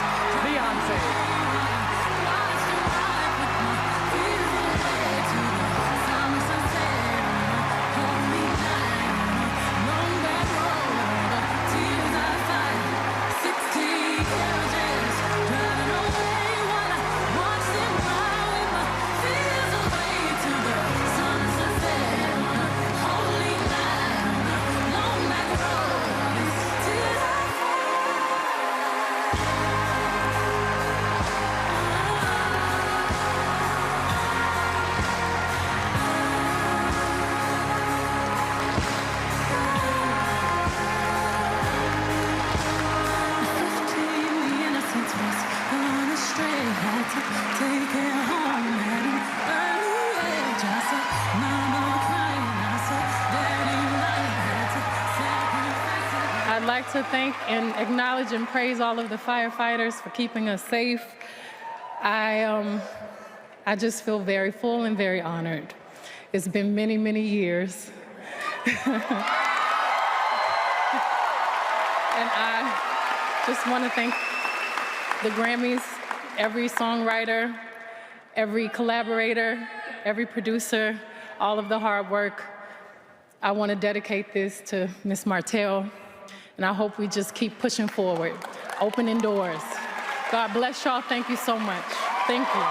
I'd like to thank and acknowledge and praise all of the firefighters for keeping us safe. I just feel very full and very honored. It's been many, many years. And I just want to thank the Grammys, every songwriter, every collaborator, every producer, all of the hard work. I want to dedicate this to Ms. Martell, and I hope we just keep pushing forward, opening doors. God bless y'all. Thank you so much. Thank you.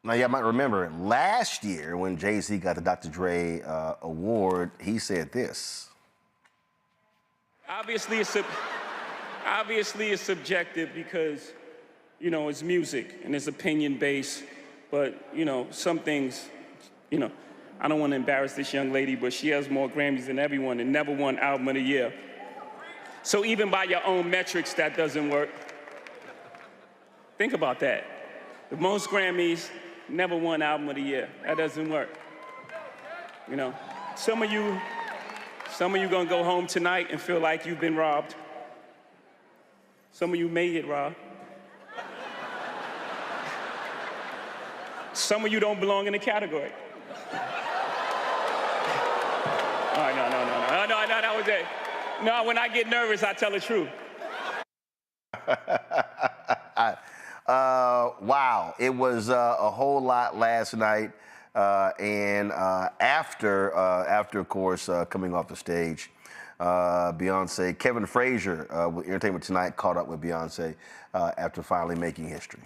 Now, y'all might remember last year when Jay-Z got the Dr. Dre award, he said this. Obviously, it's subjective because, you know, it's music and it's opinion-based. But, you know, some things, you know, I don't want to embarrass this young lady, but she has more Grammys than everyone and never won Album of the Year. So even by your own metrics, that doesn't work. Think about that. The most Grammys, never won Album of the Year. That doesn't work. You know, some of you gonna go home tonight and feel like you've been robbed. Some of you may get robbed. Some of you don't belong in the category. All right, no, that was it. No, when I get nervous, I tell the truth. Wow, it was a whole lot last night, and after, of course, coming off the stage, Beyoncé, Kevin Frazier with Entertainment Tonight caught up with Beyoncé after finally making history.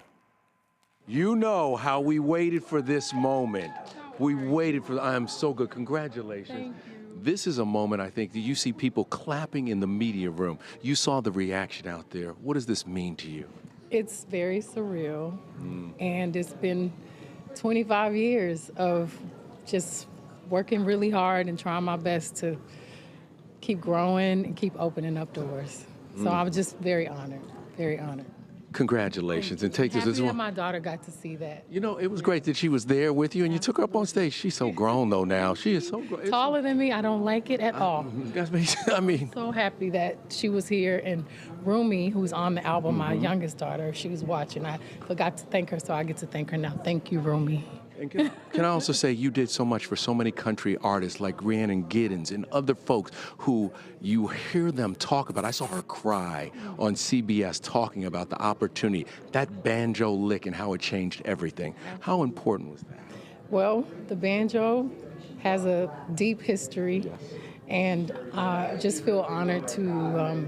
You know how we waited for this moment. We waited for, I am so good, congratulations. This is a moment, I think, that you see people clapping in the media room. You saw the reaction out there. What does this mean to you? It's very surreal, and it's been 25 years of just working really hard and trying my best to keep growing and keep opening up doors. So I'm just very honored, very honored. Congratulations, and take this Happy as that well. my daughter got to see that. You know, it was great that she was there with you, and you took her up on stage. She's so grown though now. She is so grown. Taller than me, I don't like it at all. I mean, So happy that she was here, and Rumi, who's on the album, my Mm-hmm. youngest daughter, she was watching. I forgot to thank her, so I get to thank her now. Thank you, Rumi. And can I also say you did so much for so many country artists like Rhiannon Giddens and other folks who you hear them talk about. I saw her cry on CBS talking about the opportunity, that banjo lick and how it changed everything. How important was that? Well, the banjo has a deep history, and I just feel honored to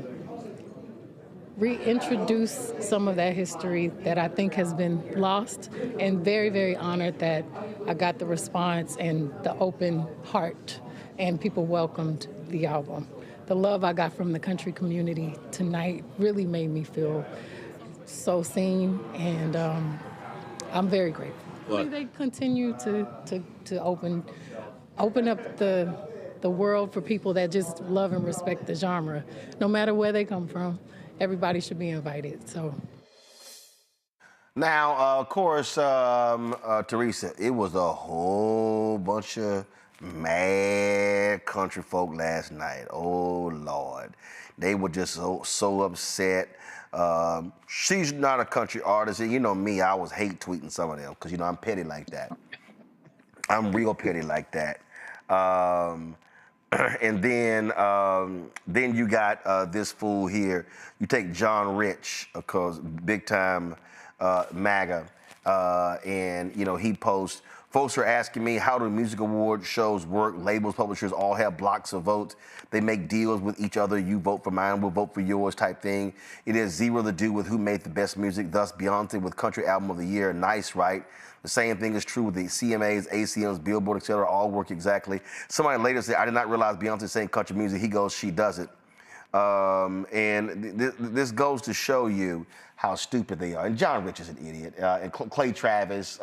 reintroduce some of that history that I think has been lost, and very, very honored that I got the response and the open heart, and people welcomed the album. The love I got from the country community tonight really made me feel so seen, and I'm very grateful. Well, They continue to open up the world for people that just love and respect the genre, no matter where they come from. Everybody should be invited. So Now, of course, Teresa, it was a whole bunch of mad country folk last night. Oh, Lord. They were just so upset. She's not a country artist. And you know me, I was hate tweeting some of them because, you know, I'm petty like that. I'm real petty like that. And then you got this fool here. You take John Rich, of course, big time MAGA, and you know he posts. Folks are asking me, how do music award shows work? Labels, publishers all have blocks of votes. They make deals with each other. You vote for mine, we'll vote for yours type thing. It has zero to do with who made the best music. Thus, Beyoncé with Country Album of the Year. Nice, right? The same thing is true with the CMAs, ACMs, Billboard, etc. All work exactly. Somebody later said, I did not realize Beyonce sang country music. He goes, she does it. And this goes to show you how stupid they are. And John Rich is an idiot. And Clay Travis,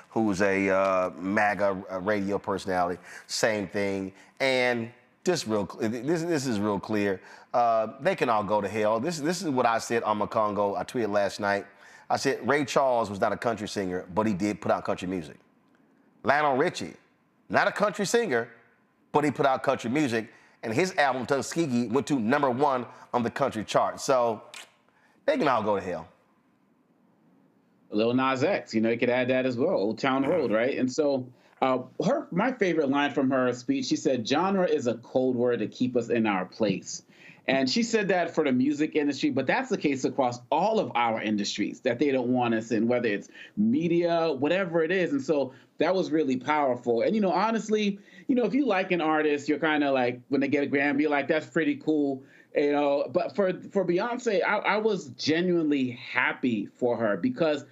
who's a MAGA radio personality, same thing. And this is real clear. They can all go to hell. This is what I said on my Congo. I tweeted last night. I said Ray Charles was not a country singer, but he did put out country music. Lionel Richie, not a country singer, but he put out country music. And his album, Tuskegee, went to #1 on the country chart. So they can all go to hell. Lil Nas X, you know, you could add that as well. Old Town Road, right? And so my favorite line from her speech, she said, genre is a code word to keep us in our place. And she said that for the music industry, but that's the case across all of our industries, that they don't want us in, whether it's media, whatever it is. And so that was really powerful. And, you know, honestly, you know, if you like an artist, you're kind of like, when they get a Grammy, you're like, that's pretty cool. You know, but for Beyonce, I was genuinely happy for her because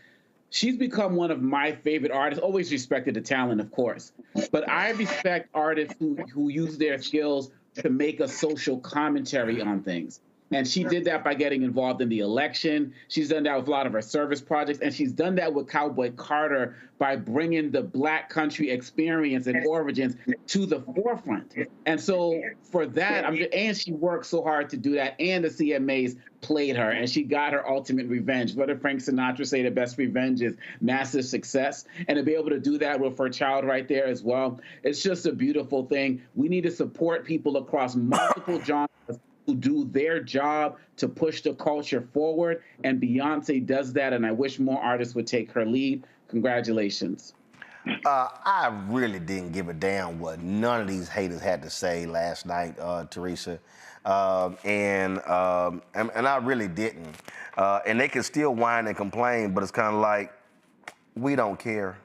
she's become one of my favorite artists. Always respected the talent, of course. But I respect artists who use their skills to make a social commentary on things. And she did that by getting involved in the election. She's done that with a lot of her service projects. And she's done that with Cowboy Carter by bringing the Black country experience and origins to the forefront. And so for that, and she worked so hard to do that. And the CMAs played her. And she got her ultimate revenge. What did Frank Sinatra say? The best revenge is massive success. And to be able to do that with her child right there as well, it's just a beautiful thing. We need to support people across multiple genres who do their job to push the culture forward, and Beyonce does that, and I wish more artists would take her lead. Congratulations. I really didn't give a damn what none of these haters had to say last night, Teresa, and I really didn't. And they can still whine and complain, but it's kind of like, we don't care.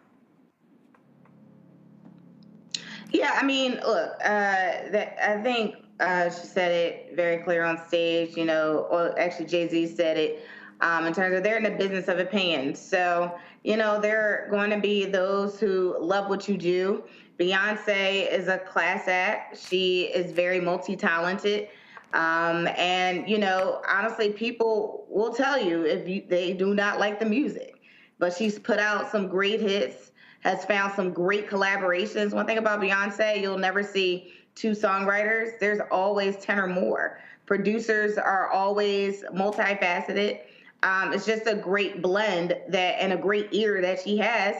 Yeah, I mean, look, I think she said it very clear on stage, you know, or actually Jay-Z said it in terms of they're in the business of opinion. So, you know, there are going to be those who love what you do. Beyonce is a class act. She is very multi-talented. And, you know, honestly, people will tell you if they do not like the music. But she's put out some great hits, has found some great collaborations. One thing about Beyonce, you'll never see two songwriters. There's always 10 or more. Producers are always multifaceted. it's just a great blend and a great ear that she has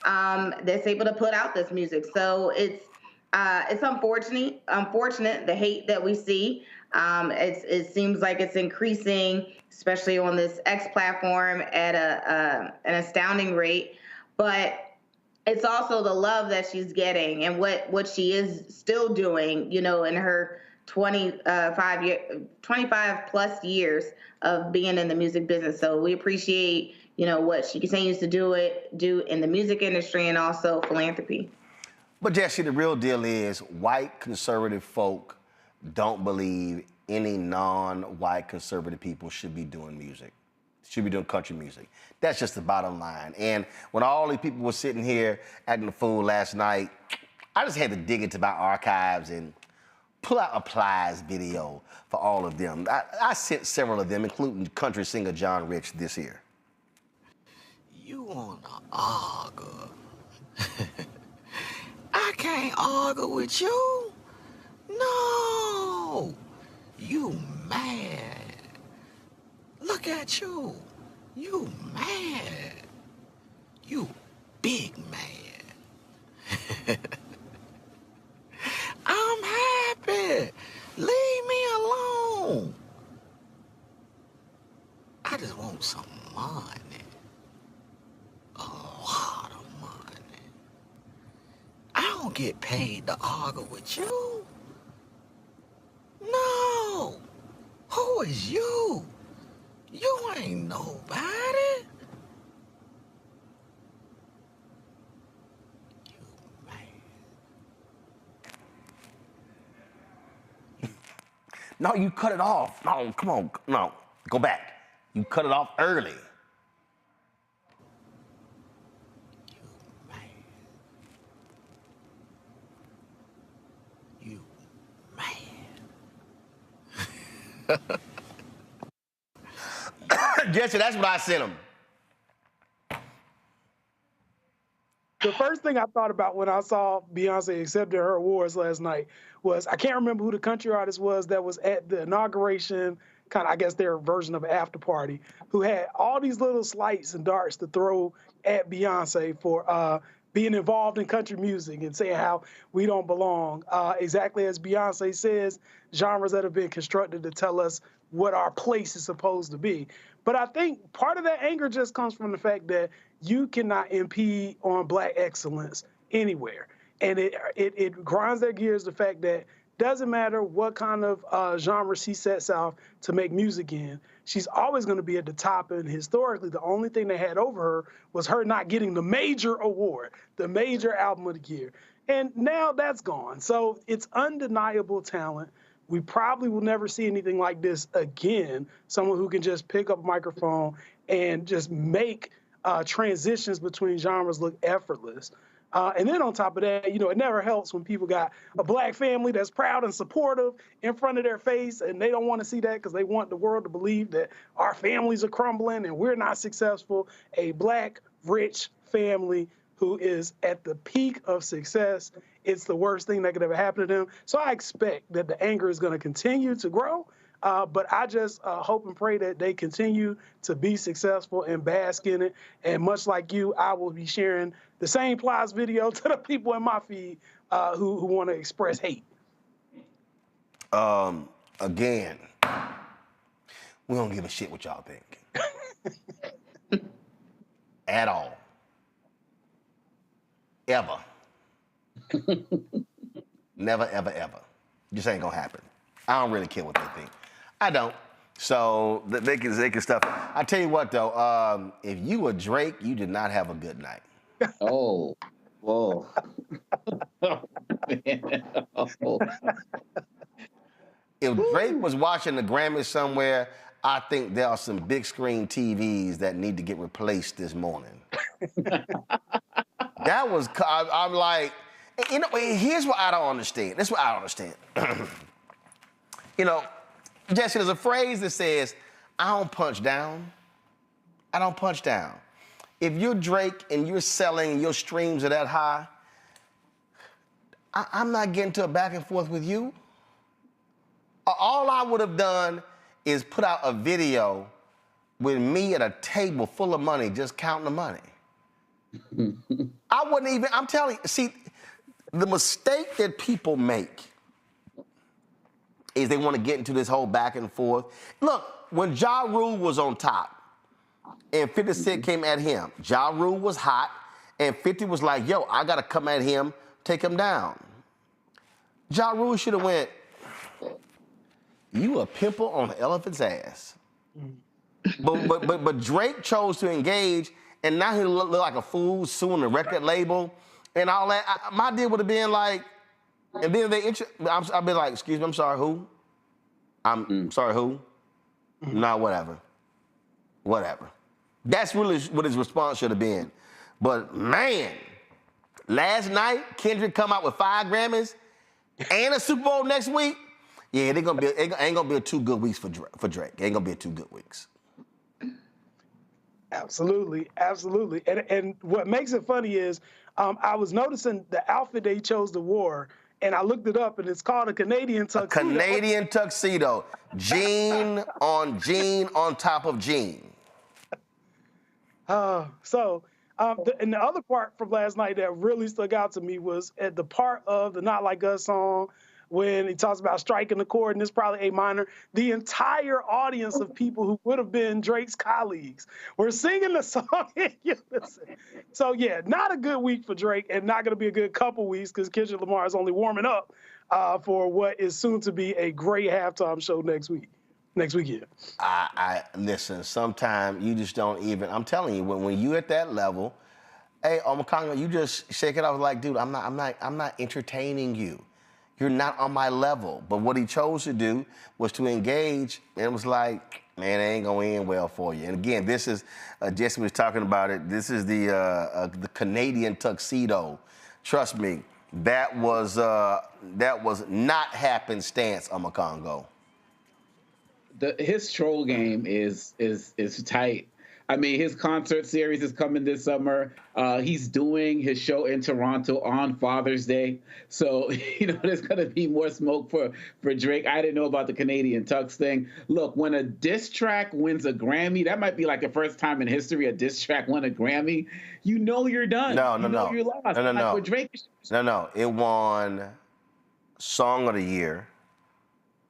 that's able to put out this music. So it's unfortunate the hate that we see. It seems like it's increasing, especially on this X platform at an astounding rate. But it's also the love that she's getting and what she is still doing, you know, in her 25 plus years of being in the music business. So we appreciate, you know, what she continues to do in the music industry and also philanthropy. But Jesse, the real deal is white conservative folk don't believe any non-white conservative people should be doing music, should be doing country music. That's just the bottom line. And when all these people were sitting here acting a fool last night, I just had to dig into my archives and pull out a Plies video for all of them. I sent several of them, including country singer John Rich this year. You wanna argue? I can't argue with you. No, you mad. Look at you. You mad. You big mad. I'm happy. Leave me alone. I just want some money. A lot of money. I don't get paid to argue with you. No. Who is you? You ain't nobody. No, you cut it off. No, come on. No, go back. You cut it off early. You mad. Jesse, that's what I sent him. The first thing I thought about when I saw Beyonce accepted her awards last night was, I can't remember who the country artist was that was at the inauguration, kind of, I guess, their version of an after party, who had all these little slights and darts to throw at Beyonce for being involved in country music and saying how we don't belong. Exactly as Beyonce says, genres that have been constructed to tell us what our place is supposed to be. But I think part of that anger just comes from the fact that you cannot impede on Black excellence anywhere. And it grinds their gears, the fact that doesn't matter what kind of genre she sets out to make music in, she's always going to be at the top. And historically, the only thing they had over her was her not getting the major award, the major album of the year. And now that's gone. So it's undeniable talent. We probably will never see anything like this again. Someone who can just pick up a microphone and just make transitions between genres look effortless. And then on top of that, you know, it never helps when people got a Black family that's proud and supportive in front of their face, and they don't want to see that because they want the world to believe that our families are crumbling and we're not successful. A Black, rich family who is at the peak of success, it's the worst thing that could ever happen to them. So I expect that the anger is going to continue to grow. But I just hope and pray that they continue to be successful and bask in it. And much like you, I will be sharing the same Plies video to the people in my feed who want to express hate. Again, we don't give a shit what y'all think. At all. Ever. Never, ever, ever. Just ain't gonna happen. I don't really care what they think. I don't. So they can stuff. I tell you what though, if you were Drake, you did not have a good night. Oh, whoa. Oh. If Drake was watching the Grammys somewhere, I think there are some big screen TVs that need to get replaced this morning. That was, I'm like, you know, here's what I don't understand. This is what I don't understand. You know, Jesse, there's a phrase that says, I don't punch down. I don't punch down. If you're Drake and you're selling and your streams are that high, I'm not getting to a back and forth with you. All I would have done is put out a video with me at a table full of money, just counting the money. I wouldn't even, I'm telling you, see, the mistake that people make is they want to get into this whole back and forth. Look, when Ja Rule was on top and 50 Cent came at him, Ja Rule was hot and 50 was like, yo, I got to come at him, take him down. Ja Rule should have went, you a pimple on an elephant's ass. But Drake chose to engage, and now he look like a fool suing the record label and all that. My deal would have been like, and then I'd be like, excuse me, I'm sorry, who? I'm sorry, who? Nah, whatever. Whatever. That's really what his response should have been. But man, last night, Kendrick come out with 5 Grammys and a Super Bowl next week. Yeah, ain't gonna be 2 good weeks for Drake. Ain't gonna be 2 good weeks. Absolutely, absolutely. And what makes it funny is I was noticing the outfit they chose to wear, and I looked it up, and it's called a Canadian tuxedo. A Canadian tuxedo. Jean on top of jean. And the other part from last night that really stuck out to me was at the part of the Not Like Us song when he talks about striking the chord, and it's probably A minor. The entire audience of people who would have been Drake's colleagues were singing the song in unison. So yeah, not a good week for Drake, and not going to be a good couple weeks because Kendrick Lamar is only warming up for what is soon to be a great halftime show next weekend. I listen, sometimes you just don't even, I'm telling you, when you at that level, hey, Omakonga, you just shake it off like, dude, I'm not entertaining you. You're not on my level. But what he chose to do was to engage, and it was like, man, it ain't gonna end well for you. And again, this is, Jesse was talking about it, this is the Canadian tuxedo. Trust me, that was not happenstance, Omakongo. His troll game is tight. I mean, his concert series is coming this summer. He's doing his show in Toronto on Father's Day. So, there's going to be more smoke for Drake. I didn't know about the Canadian Tux thing. Look, when a diss track wins a Grammy, that might be like the first time in history a diss track won a Grammy. You know you're done. No. You're lost. No. Drake. No. It won Song of the Year,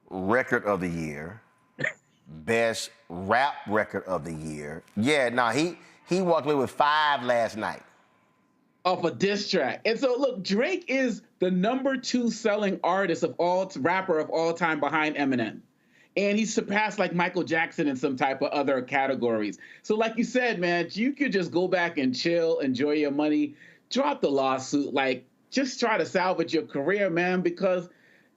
Record of the Year, Best Rap Record of the Year. Yeah, he walked away with 5 last night. Off a diss track. And so, look, Drake is the #2 selling artist rapper of all time behind Eminem. And he's surpassed like Michael Jackson in some type of other categories. So like you said, man, you could just go back and chill, enjoy your money, drop the lawsuit, like just try to salvage your career, man, because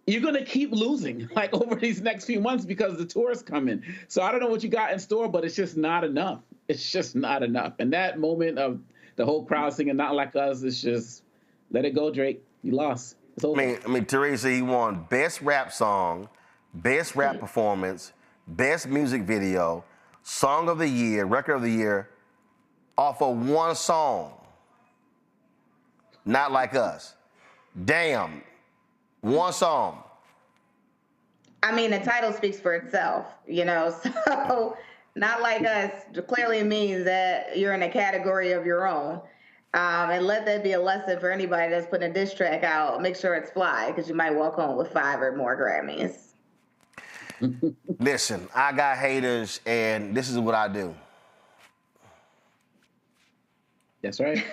you're going to keep losing like over these next few months because the tour's coming. So I don't know what you got in store, but it's just not enough. It's just not enough. And that moment of the whole crowd singing Not Like Us, it's just, let it go, Drake. You lost. It's over. I mean, Teresa, he won Best Rap Song, Best Rap Performance, Best Music Video, Song of the Year, Record of the Year, off of one song. Not Like Us. Damn. One song. I mean, the title speaks for itself, so Not Like Us clearly means that you're in a category of your own. And let that be a lesson for anybody that's putting a diss track out. Make sure it's fly, because you might walk home with 5 or more Grammys. Listen, I got haters, and this is what I do. That's right.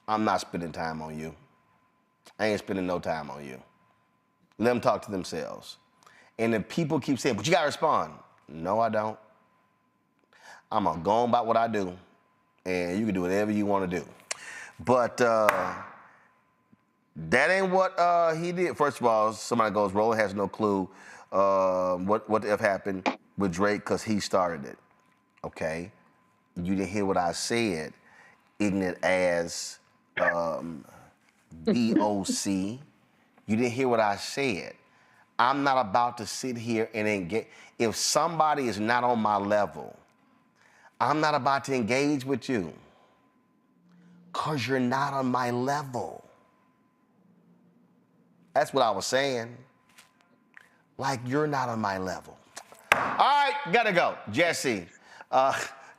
I'm not spending time on you. I ain't spending no time on you. Let them talk to themselves. And if people keep saying, but you gotta respond. No, I don't. I'm gonna go on about what I do, and you can do whatever you wanna do. But that ain't what he did. First of all, somebody goes, Roland has no clue what the F happened with Drake because he started it. Okay? You didn't hear what I said. Ignorant as DOC. You didn't hear what I said. I'm not about to sit here and engage. If somebody is not on my level, I'm not about to engage with you because you're not on my level. That's what I was saying. Like, you're not on my level. right, gotta go. Jesse.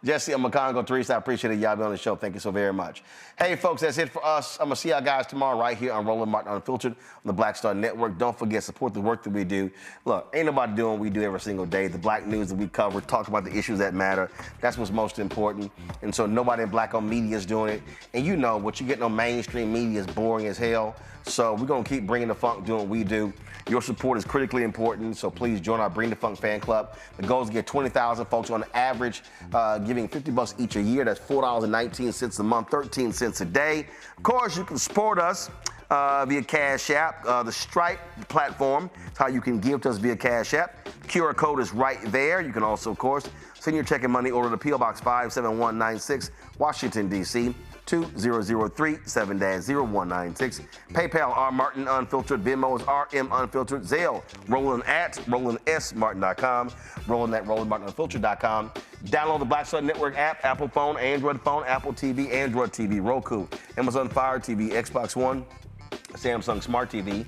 Jesse and McConaughey, Teresa, I appreciate it. Y'all be on the show. Thank you so very much. Hey, folks, that's it for us. I'm going to see y'all guys tomorrow right here on Roland Martin Unfiltered on the Black Star Network. Don't forget, support the work that we do. Look, ain't nobody doing what we do every single day. The black news that we cover, talk about the issues that matter. That's what's most important. And so nobody in black-owned media is doing it. And you know, what you get on mainstream media is boring as hell. So we're going to keep bringing the funk, doing what we do. Your support is critically important, so please join our Bring the Funk fan club. The goal is to get 20,000 folks on average, giving $50 each a year. That's $4.19 a month, 13 cents a day. Of course, you can support us via Cash App. The Stripe platform is how you can give to us via Cash App. QR code is right there. You can also, of course, send your check and money order to P.O. Box 57196, Washington, D.C., 2003 7-0196. PayPal R Martin Unfiltered. Venmo is RM Unfiltered. Zelle Roland at RolandSMartin.com. Roland at RolandMartinUnfiltered.com. Download the Black Star Network app, Apple phone, Android phone, Apple TV, Android TV, Roku, Amazon Fire TV, Xbox One, Samsung Smart TV.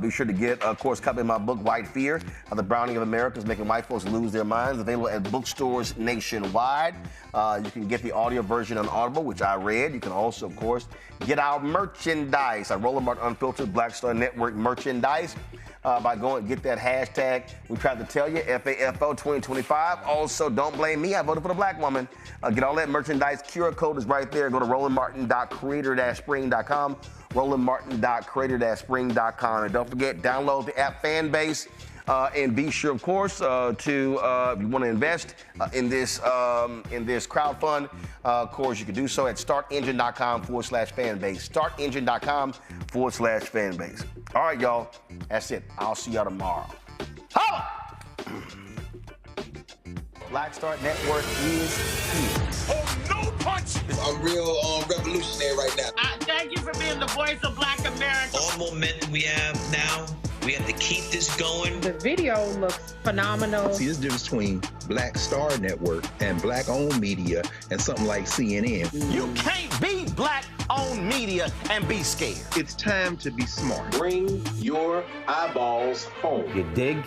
Be sure to get, of course, copy of my book, White Fear, How the Browning of America is Making White Folks Lose Their Minds, available at bookstores nationwide. You can get the audio version on Audible, which I read. You can also, of course, get our merchandise, our Roland Martin Unfiltered Black Star Network merchandise. By going and get that hashtag. We tried to tell you, FAFO 2025. Also, don't blame me. I voted for the black woman. Get all that merchandise. QR code is right there. Go to rolandmartin.creator-spring.com. rolandmartin.creator-spring.com. And don't forget, download the app Fanbase. And be sure, of course, to if you want to invest in this crowdfund, of course, you can do so at startengine.com/fanbase. Startengine.com/fanbase. All right, y'all. That's it. I'll see y'all tomorrow. Holla! Black Star Network is here. Oh, no punch! I'm real revolutionary right now. Thank you for being the voice of Black America. All momentum we have now, we have to keep this going. The video looks phenomenal. See, this difference between Black Star Network and black-owned media and something like CNN. You can't be black-owned media and be scared. It's time to be smart. Bring your eyeballs home. You dig?